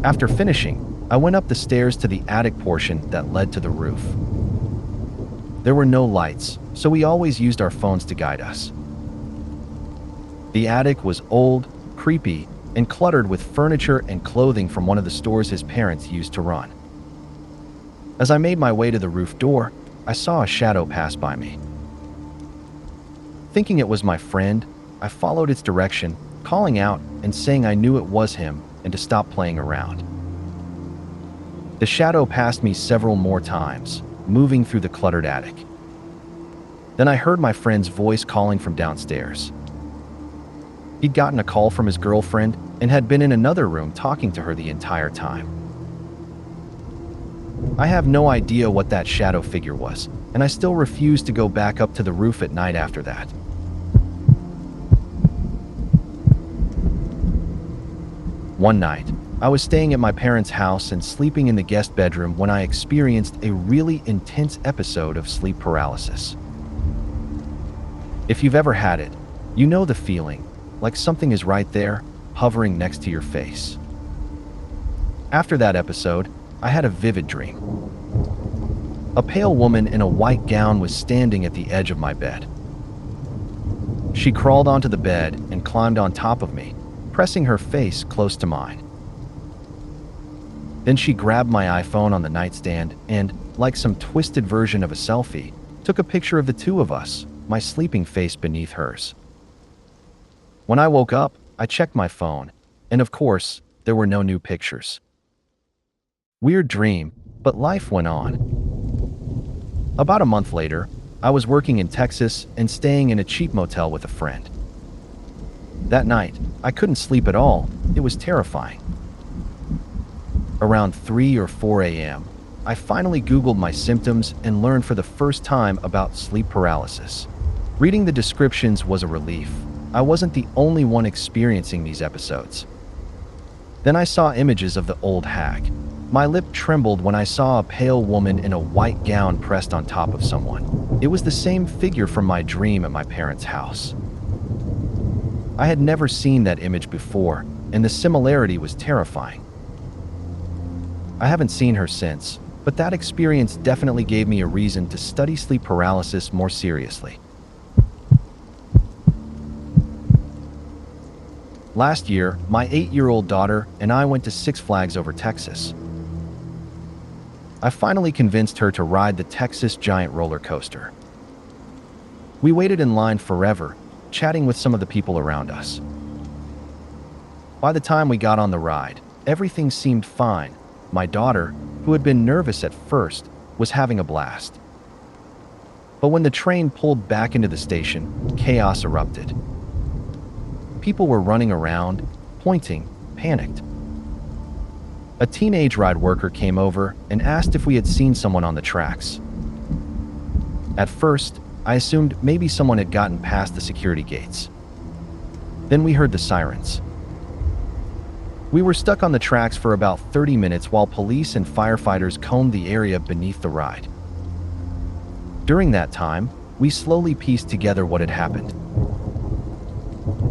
After finishing, I went up the stairs to the attic portion that led to the roof. There were no lights, so we always used our phones to guide us. The attic was old, creepy, and cluttered with furniture and clothing from one of the stores his parents used to run. As I made my way to the roof door, I saw a shadow pass by me. Thinking it was my friend, I followed its direction, calling out and saying I knew it was him and to stop playing around. The shadow passed me several more times, moving through the cluttered attic. Then I heard my friend's voice calling from downstairs. He'd gotten a call from his girlfriend and had been in another room talking to her the entire time. I have no idea what that shadow figure was, and I still refused to go back up to the roof at night after that. One night, I was staying at my parents' house and sleeping in the guest bedroom when I experienced a really intense episode of sleep paralysis. If you've ever had it, you know the feeling, like something is right there, hovering next to your face. After that episode, I had a vivid dream. A pale woman in a white gown was standing at the edge of my bed. She crawled onto the bed and climbed on top of me, pressing her face close to mine. Then she grabbed my iPhone on the nightstand and, like some twisted version of a selfie, took a picture of the two of us, my sleeping face beneath hers. When I woke up, I checked my phone, and of course, there were no new pictures. Weird dream, but life went on. About a month later, I was working in Texas and staying in a cheap motel with a friend. That night, I couldn't sleep at all. It was terrifying. Around 3 or 4 a.m., I finally Googled my symptoms and learned for the first time about sleep paralysis. Reading the descriptions was a relief. I wasn't the only one experiencing these episodes. Then I saw images of the old hag. My lip trembled when I saw a pale woman in a white gown pressed on top of someone. It was the same figure from my dream at my parents' house. I had never seen that image before, and the similarity was terrifying. I haven't seen her since, but that experience definitely gave me a reason to study sleep paralysis more seriously. Last year, my 8-year-old daughter and I went to Six Flags over Texas. I finally convinced her to ride the Texas giant roller coaster. We waited in line forever, chatting with some of the people around us. By the time we got on the ride, everything seemed fine. My daughter, who had been nervous at first, was having a blast. But when the train pulled back into the station, chaos erupted. People were running around, pointing, panicked. A teenage ride worker came over and asked if we had seen someone on the tracks. At first, I assumed maybe someone had gotten past the security gates. Then we heard the sirens. We were stuck on the tracks for about 30 minutes while police and firefighters combed the area beneath the ride. During that time, we slowly pieced together what had happened.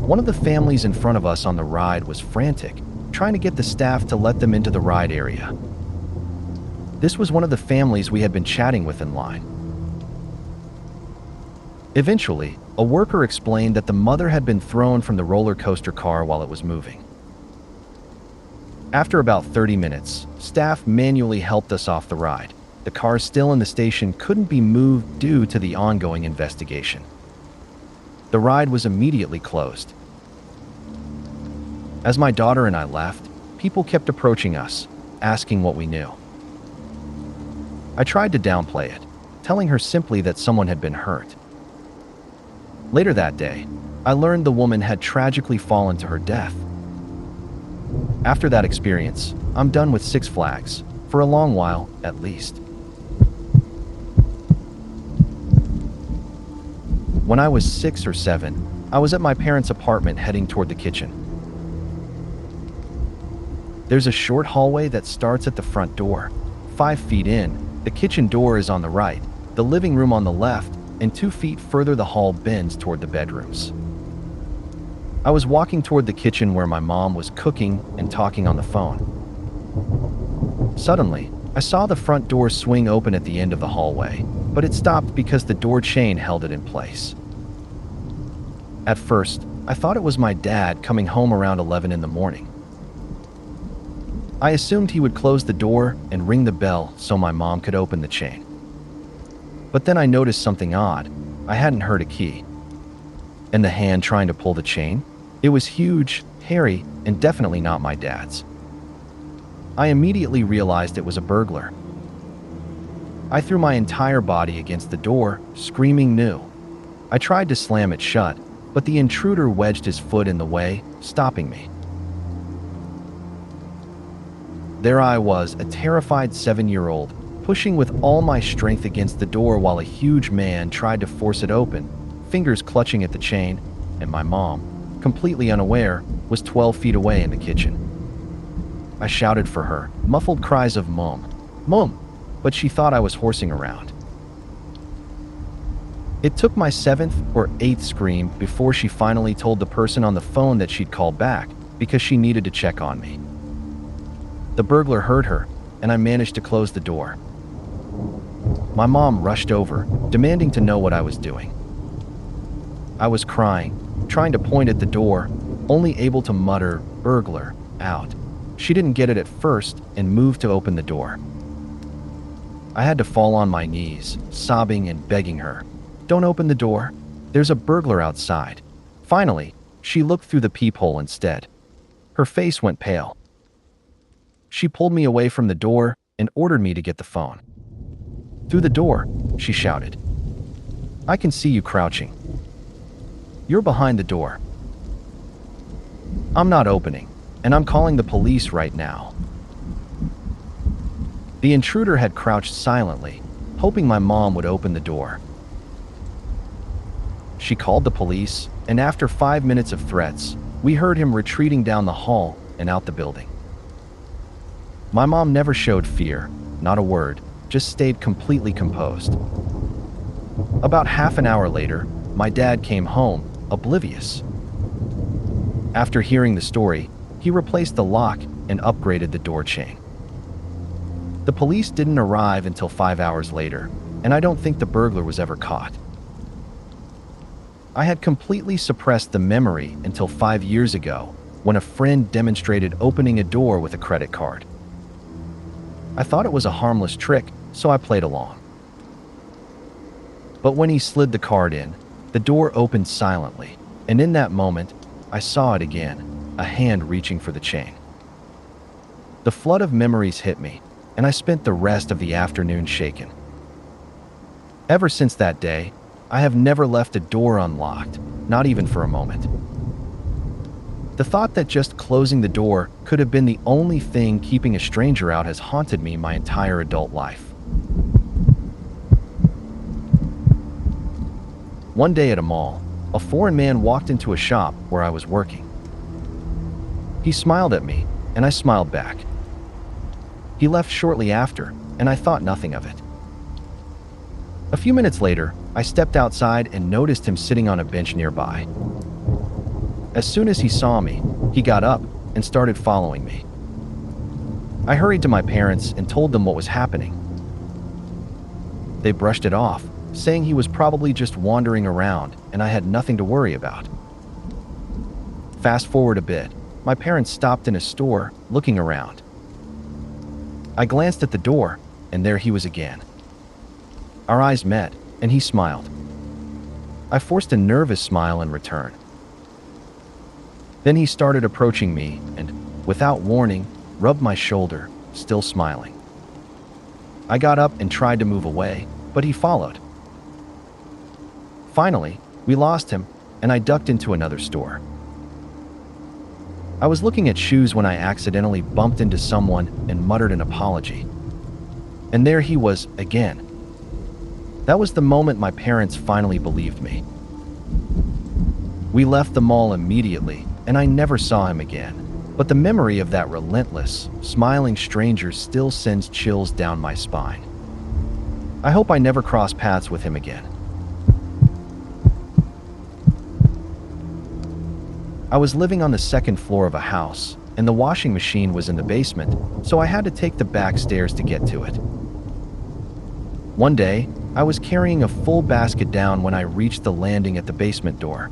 One of the families in front of us on the ride was frantic, trying to get the staff to let them into the ride area. This was one of the families we had been chatting with in line. Eventually, a worker explained that the mother had been thrown from the roller coaster car while it was moving. After about 30 minutes, staff manually helped us off the ride. The car still in the station couldn't be moved due to the ongoing investigation. The ride was immediately closed. As my daughter and I left, people kept approaching us, asking what we knew. I tried to downplay it, telling her simply that someone had been hurt. Later that day, I learned the woman had tragically fallen to her death. After that experience, I'm done with Six Flags, for a long while, at least. When I was 6 or 7, I was at my parents' apartment heading toward the kitchen. There's a short hallway that starts at the front door. 5 feet in, the kitchen door is on the right, the living room on the left, and 2 feet further the hall bends toward the bedrooms. I was walking toward the kitchen where my mom was cooking and talking on the phone. Suddenly, I saw the front door swing open at the end of the hallway, but it stopped because the door chain held it in place. At first, I thought it was my dad coming home around 11 in the morning. I assumed he would close the door and ring the bell so my mom could open the chain. But then I noticed something odd. I hadn't heard a key. And the hand trying to pull the chain? It was huge, hairy, and definitely not my dad's. I immediately realized it was a burglar. I threw my entire body against the door, screaming no. I tried to slam it shut, but the intruder wedged his foot in the way, stopping me. There I was, a terrified 7-year-old, pushing with all my strength against the door while a huge man tried to force it open, fingers clutching at the chain, and my mom, completely unaware, was 12 feet away in the kitchen. I shouted for her, muffled cries of "Mom, Mom," but she thought I was horsing around. It took my 7th or 8th scream before she finally told the person on the phone that she'd call back because she needed to check on me. The burglar heard her, and I managed to close the door. My mom rushed over, demanding to know what I was doing. I was crying, trying to point at the door, only able to mutter "burglar" out. She didn't get it at first and moved to open the door. I had to fall on my knees, sobbing and begging her, "Don't open the door. There's a burglar outside." Finally, She looked through the peephole instead. Her face went pale. She pulled me away from the door and ordered me to get the phone. "Through the door," she shouted. "I can see you crouching. You're behind the door. I'm not opening, and I'm calling the police right now." The intruder had crouched silently, hoping my mom would open the door. She called the police, and after 5 minutes of threats, we heard him retreating down the hall and out the building. My mom never showed fear, not a word, just stayed completely composed. About half an hour later, my dad came home, oblivious. After hearing the story, he replaced the lock and upgraded the door chain. The police didn't arrive until 5 hours later, and I don't think the burglar was ever caught. I had completely suppressed the memory until 5 years ago, when a friend demonstrated opening a door with a credit card. I thought it was a harmless trick, so I played along. But when he slid the card in, the door opened silently, and in that moment, I saw it again, a hand reaching for the chain. The flood of memories hit me, and I spent the rest of the afternoon shaken. Ever since that day, I have never left a door unlocked, not even for a moment. The thought that just closing the door could have been the only thing keeping a stranger out has haunted me my entire adult life. One day at a mall, a foreign man walked into a shop where I was working. He smiled at me, and I smiled back. He left shortly after, and I thought nothing of it. A few minutes later, I stepped outside and noticed him sitting on a bench nearby. As soon as he saw me, he got up and started following me. I hurried to my parents and told them what was happening. They brushed it off, saying he was probably just wandering around and I had nothing to worry about. Fast forward a bit, my parents stopped in a store, looking around. I glanced at the door, and there he was again. Our eyes met, and he smiled. I forced a nervous smile in return. Then he started approaching me and, without warning, rubbed my shoulder, still smiling. I got up and tried to move away, but he followed. Finally, we lost him, and I ducked into another store. I was looking at shoes when I accidentally bumped into someone and muttered an apology. And there he was again. That was the moment my parents finally believed me. We left the mall immediately, and I never saw him again. But the memory of that relentless, smiling stranger still sends chills down my spine. I hope I never cross paths with him again. I was living on the second floor of a house, and the washing machine was in the basement, so I had to take the back stairs to get to it. One day, I was carrying a full basket down when I reached the landing at the basement door.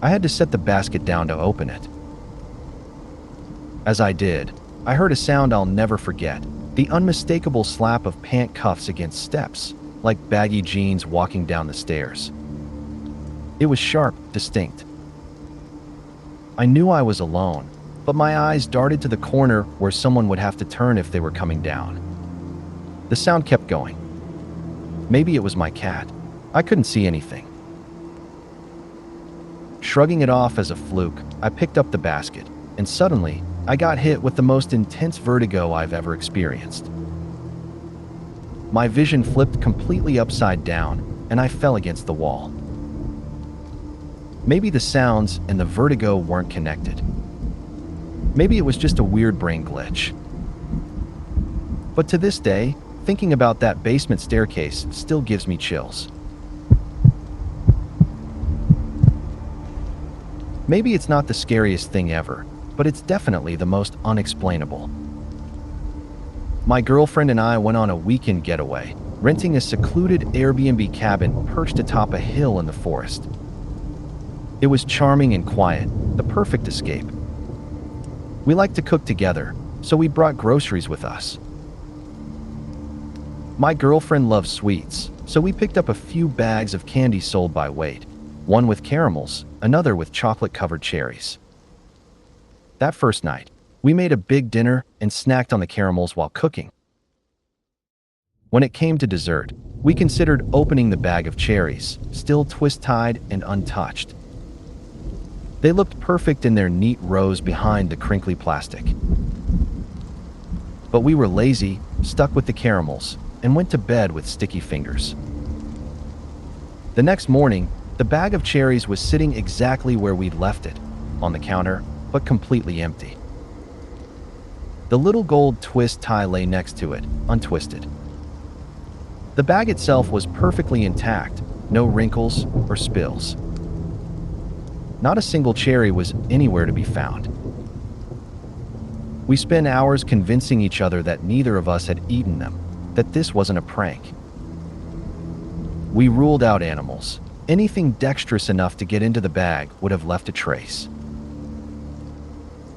I had to set the basket down to open it. As I did, I heard a sound I'll never forget, the unmistakable slap of pant cuffs against steps, like baggy jeans walking down the stairs. It was sharp, distinct. I knew I was alone, but my eyes darted to the corner where someone would have to turn if they were coming down. The sound kept going. Maybe it was my cat. I couldn't see anything. Shrugging it off as a fluke, I picked up the basket, and suddenly, I got hit with the most intense vertigo I've ever experienced. My vision flipped completely upside down, and I fell against the wall. Maybe the sounds and the vertigo weren't connected. Maybe it was just a weird brain glitch. But to this day, thinking about that basement staircase still gives me chills. Maybe it's not the scariest thing ever, but it's definitely the most unexplainable. My girlfriend and I went on a weekend getaway, renting a secluded Airbnb cabin perched atop a hill in the forest. It was charming and quiet, the perfect escape. We like to cook together, so we brought groceries with us. My girlfriend loves sweets, so we picked up a few bags of candy sold by weight, one with caramels another with chocolate-covered cherries. That first night, we made a big dinner and snacked on the caramels while cooking. When it came to dessert, we considered opening the bag of cherries, still twist-tied and untouched. They looked perfect in their neat rows behind the crinkly plastic. But we were lazy, stuck with the caramels, and went to bed with sticky fingers. The next morning, the bag of cherries was sitting exactly where we'd left it, on the counter, but completely empty. The little gold twist tie lay next to it, untwisted. The bag itself was perfectly intact, no wrinkles or spills. Not a single cherry was anywhere to be found. We spent hours convincing each other that neither of us had eaten them, that this wasn't a prank. We ruled out animals. Anything dexterous enough to get into the bag would have left a trace.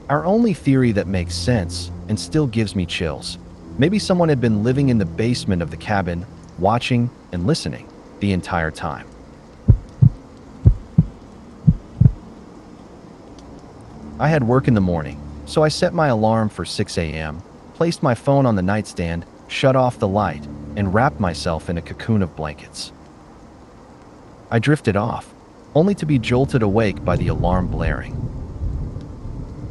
Our only theory that makes sense, and still gives me chills, maybe someone had been living in the basement of the cabin, watching and listening the entire time. I had work in the morning, so I set my alarm for 6 a.m., placed my phone on the nightstand, shut off the light, and wrapped myself in a cocoon of blankets. I drifted off, only to be jolted awake by the alarm blaring.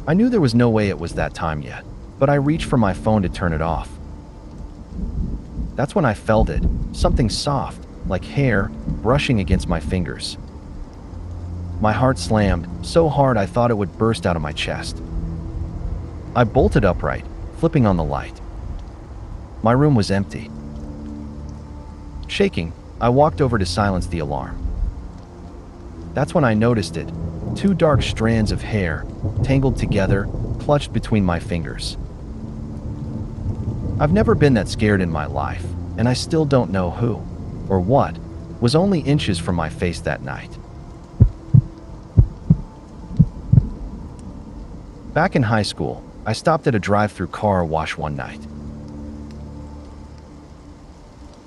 I knew there was no way it was that time yet, but I reached for my phone to turn it off. That's when I felt it, something soft, like hair, brushing against my fingers. My heart slammed, so hard I thought it would burst out of my chest. I bolted upright, flipping on the light. My room was empty. Shaking, I walked over to silence the alarm. That's when I noticed it, 2 dark strands of hair, tangled together, clutched between my fingers. I've never been that scared in my life, and I still don't know who, or what, was only inches from my face that night. Back in high school, I stopped at a drive-through car wash one night.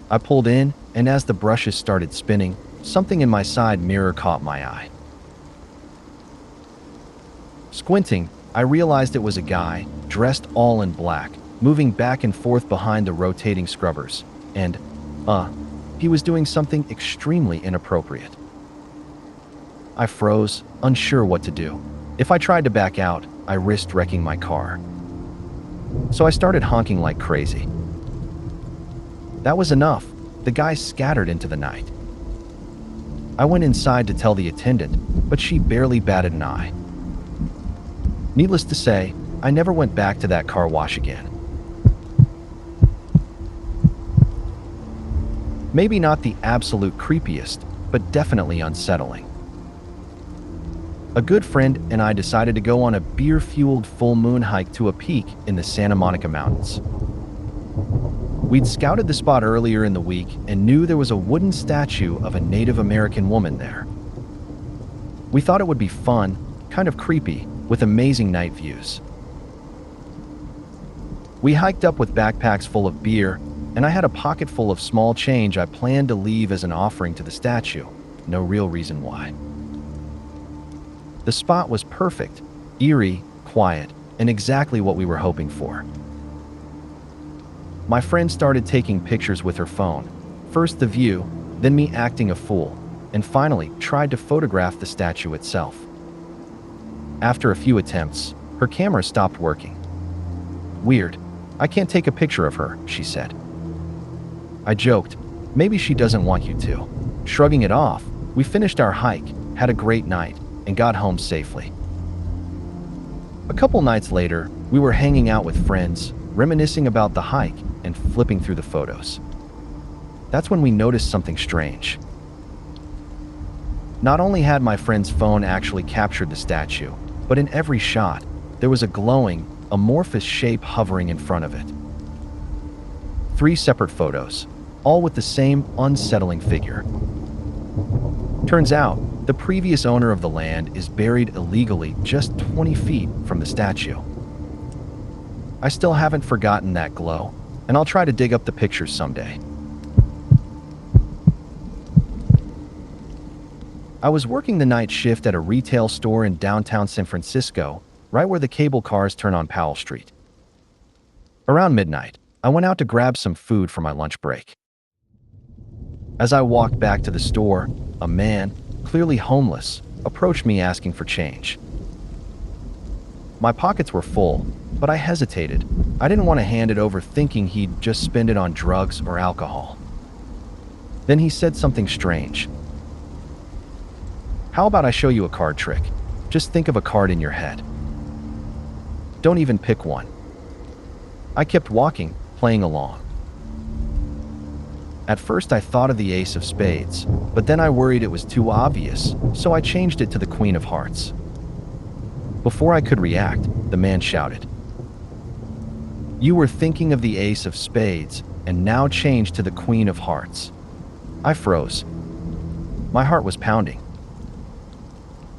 I pulled in, and as the brushes started spinning, something in my side mirror caught my eye. Squinting, I realized it was a guy, dressed all in black, moving back and forth behind the rotating scrubbers, and, he was doing something extremely inappropriate. I froze, unsure what to do. If I tried to back out, I risked wrecking my car. So I started honking like crazy. That was enough. The guy scattered into the night. I went inside to tell the attendant, but she barely batted an eye. Needless to say, I never went back to that car wash again. Maybe not the absolute creepiest, but definitely unsettling. A good friend and I decided to go on a beer-fueled full moon hike to a peak in the Santa Monica Mountains. We'd scouted the spot earlier in the week and knew there was a wooden statue of a Native American woman there. We thought it would be fun, kind of creepy, with amazing night views. We hiked up with backpacks full of beer, and I had a pocket full of small change I planned to leave as an offering to the statue. No real reason why. The spot was perfect, eerie, quiet, and exactly what we were hoping for. My friend started taking pictures with her phone, first the view, then me acting a fool, and finally tried to photograph the statue itself. After a few attempts, her camera stopped working. "Weird. I can't take a picture of her," she said. I joked, "Maybe she doesn't want you to." Shrugging it off, we finished our hike, had a great night, and got home safely. A couple nights later, we were hanging out with friends, reminiscing about the hike and flipping through the photos. That's when we noticed something strange. Not only had my friend's phone actually captured the statue, but in every shot, there was a glowing, amorphous shape hovering in front of it. 3 separate photos, all with the same unsettling figure. Turns out, the previous owner of the land is buried illegally just 20 feet from the statue. I still haven't forgotten that glow, and I'll try to dig up the pictures someday. I was working the night shift at a retail store in downtown San Francisco, right where the cable cars turn on Powell Street. Around midnight, I went out to grab some food for my lunch break. As I walked back to the store, a man, clearly homeless, approached me asking for change. My pockets were full, but I hesitated. I didn't want to hand it over thinking he'd just spend it on drugs or alcohol. Then he said something strange. "How about I show you a card trick? Just think of a card in your head. Don't even pick one." I kept walking, playing along. At first I thought of the ace of spades, but then I worried it was too obvious, so I changed it to the queen of hearts. Before I could react, the man shouted, "You were thinking of the ace of spades and now changed to the queen of hearts." I froze. My heart was pounding.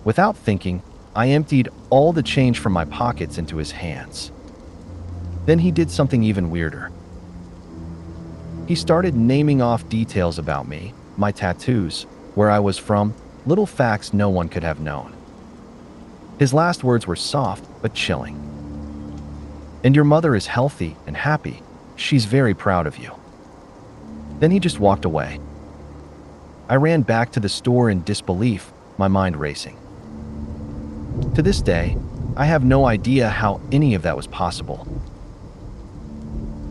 Without thinking, I emptied all the change from my pockets into his hands. Then he did something even weirder. He started naming off details about me, my tattoos, where I was from, little facts no one could have known. His last words were soft but chilling. "And your mother is healthy and happy. She's very proud of you." Then he just walked away. I ran back to the store in disbelief, my mind racing. To this day, I have no idea how any of that was possible.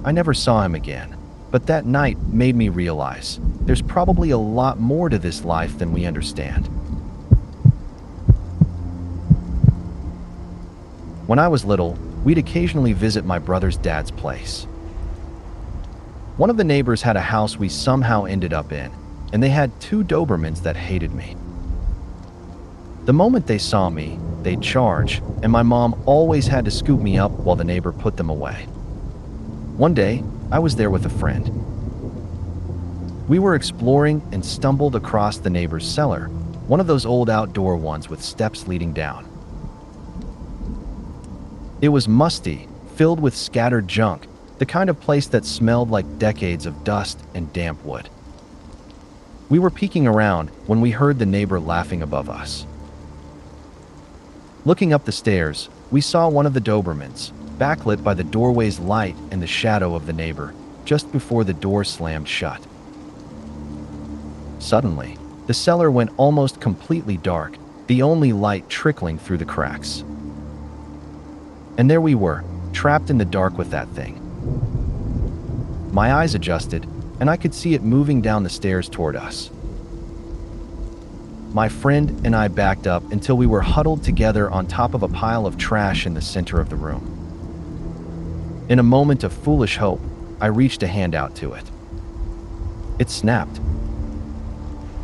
I never saw him again, but that night made me realize there's probably a lot more to this life than we understand. When I was little, we'd occasionally visit my brother's dad's place. One of the neighbors had a house we somehow ended up in, and they had 2 Dobermans that hated me. The moment they saw me, they'd charge, and my mom always had to scoop me up while the neighbor put them away. One day, I was there with a friend. We were exploring and stumbled across the neighbor's cellar, one of those old outdoor ones with steps leading down. It was musty, filled with scattered junk, the kind of place that smelled like decades of dust and damp wood. We were peeking around when we heard the neighbor laughing above us. Looking up the stairs, we saw one of the Dobermans, backlit by the doorway's light and the shadow of the neighbor, just before the door slammed shut. Suddenly, the cellar went almost completely dark, the only light trickling through the cracks. And there we were, trapped in the dark with that thing. My eyes adjusted, and I could see it moving down the stairs toward us. My friend and I backed up until we were huddled together on top of a pile of trash in the center of the room. In a moment of foolish hope, I reached a hand out to it. It snapped.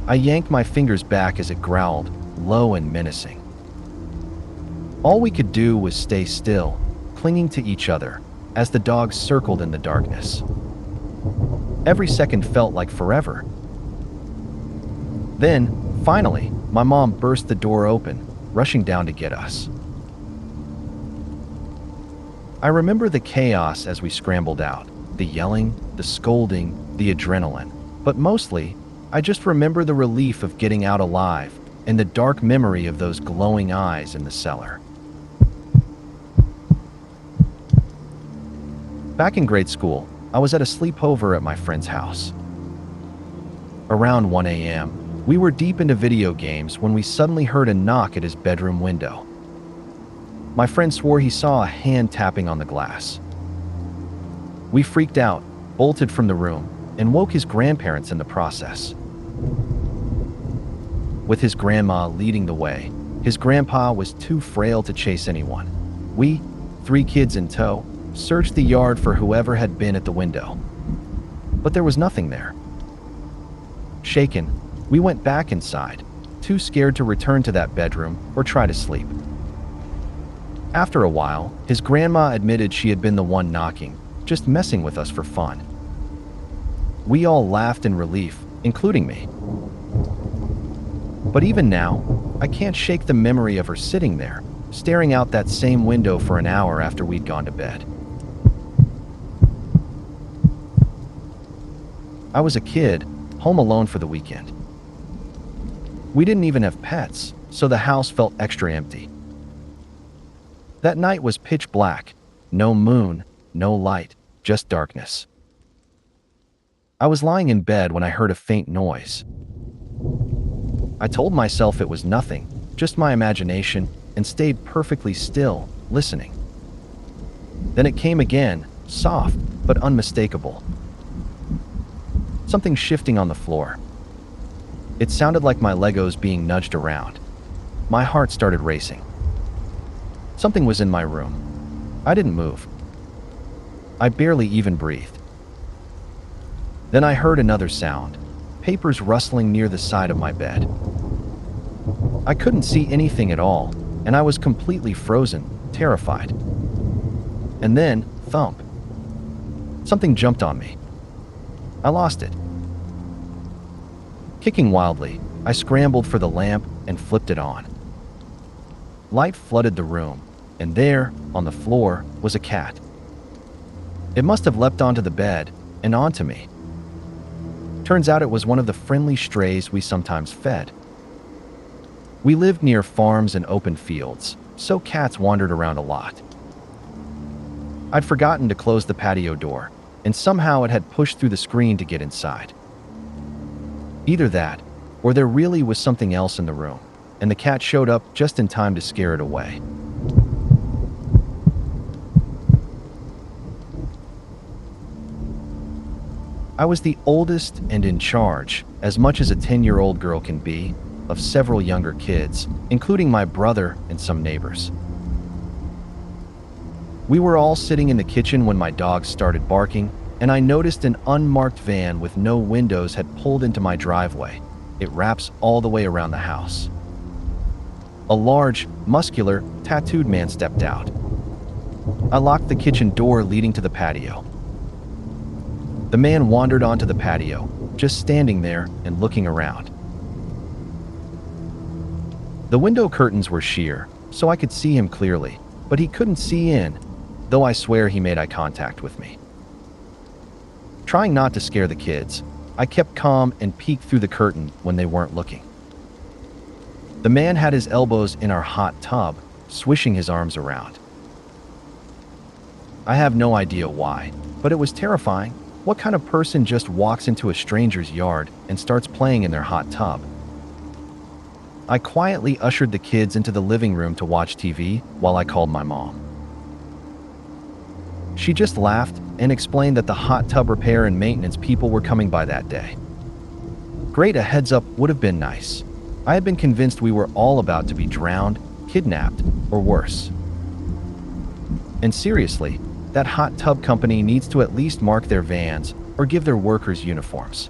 I yanked my fingers back as it growled, low and menacing. All we could do was stay still, clinging to each other, as the dogs circled in the darkness. Every second felt like forever. Then, finally, my mom burst the door open, rushing down to get us. I remember the chaos as we scrambled out, the yelling, the scolding, the adrenaline, but mostly, I just remember the relief of getting out alive and the dark memory of those glowing eyes in the cellar. Back in grade school, I was at a sleepover at my friend's house. Around 1 a.m., we were deep into video games when we suddenly heard a knock at his bedroom window. My friend swore he saw a hand tapping on the glass. We freaked out, bolted from the room, and woke his grandparents in the process. With his grandma leading the way, his grandpa was too frail to chase anyone. We, 3 kids in tow, searched the yard for whoever had been at the window. But there was nothing there. Shaken, we went back inside, too scared to return to that bedroom or try to sleep. After a while, his grandma admitted she had been the one knocking, just messing with us for fun. We all laughed in relief, including me. But even now, I can't shake the memory of her sitting there, staring out that same window for an hour after we'd gone to bed. I was a kid, home alone for the weekend. We didn't even have pets, so the house felt extra empty. That night was pitch black. No moon, no light, just darkness. I was lying in bed when I heard a faint noise. I told myself it was nothing, just my imagination, and stayed perfectly still, listening. Then it came again, soft but unmistakable. Something shifting on the floor. It sounded like my Legos being nudged around. My heart started racing. Something was in my room. I didn't move. I barely even breathed. Then I heard another sound, papers rustling near the side of my bed. I couldn't see anything at all, and I was completely frozen, terrified. And then, thump. Something jumped on me. I lost it. Kicking wildly, I scrambled for the lamp and flipped it on. Light flooded the room, and there, on the floor, was a cat. It must have leapt onto the bed and onto me. Turns out it was one of the friendly strays we sometimes fed. We lived near farms and open fields, so cats wandered around a lot. I'd forgotten to close the patio door, and somehow it had pushed through the screen to get inside. Either that, or there really was something else in the room, and the cat showed up just in time to scare it away. I was the oldest and in charge, as much as a 10-year-old girl can be, of several younger kids, including my brother and some neighbors. We were all sitting in the kitchen when my dogs started barking, and I noticed an unmarked van with no windows had pulled into my driveway. It wraps all the way around the house. A large, muscular, tattooed man stepped out. I locked the kitchen door leading to the patio. The man wandered onto the patio, just standing there and looking around. The window curtains were sheer, so I could see him clearly, but he couldn't see in, though I swear he made eye contact with me. Trying not to scare the kids, I kept calm and peeked through the curtain when they weren't looking. The man had his elbows in our hot tub, swishing his arms around. I have no idea why, but it was terrifying. What kind of person just walks into a stranger's yard and starts playing in their hot tub? I quietly ushered the kids into the living room to watch TV while I called my mom. She just laughed and explained that the hot tub repair and maintenance people were coming by that day. Great, a heads up would have been nice. I had been convinced we were all about to be drowned, kidnapped, or worse. And seriously, that hot tub company needs to at least mark their vans or give their workers uniforms.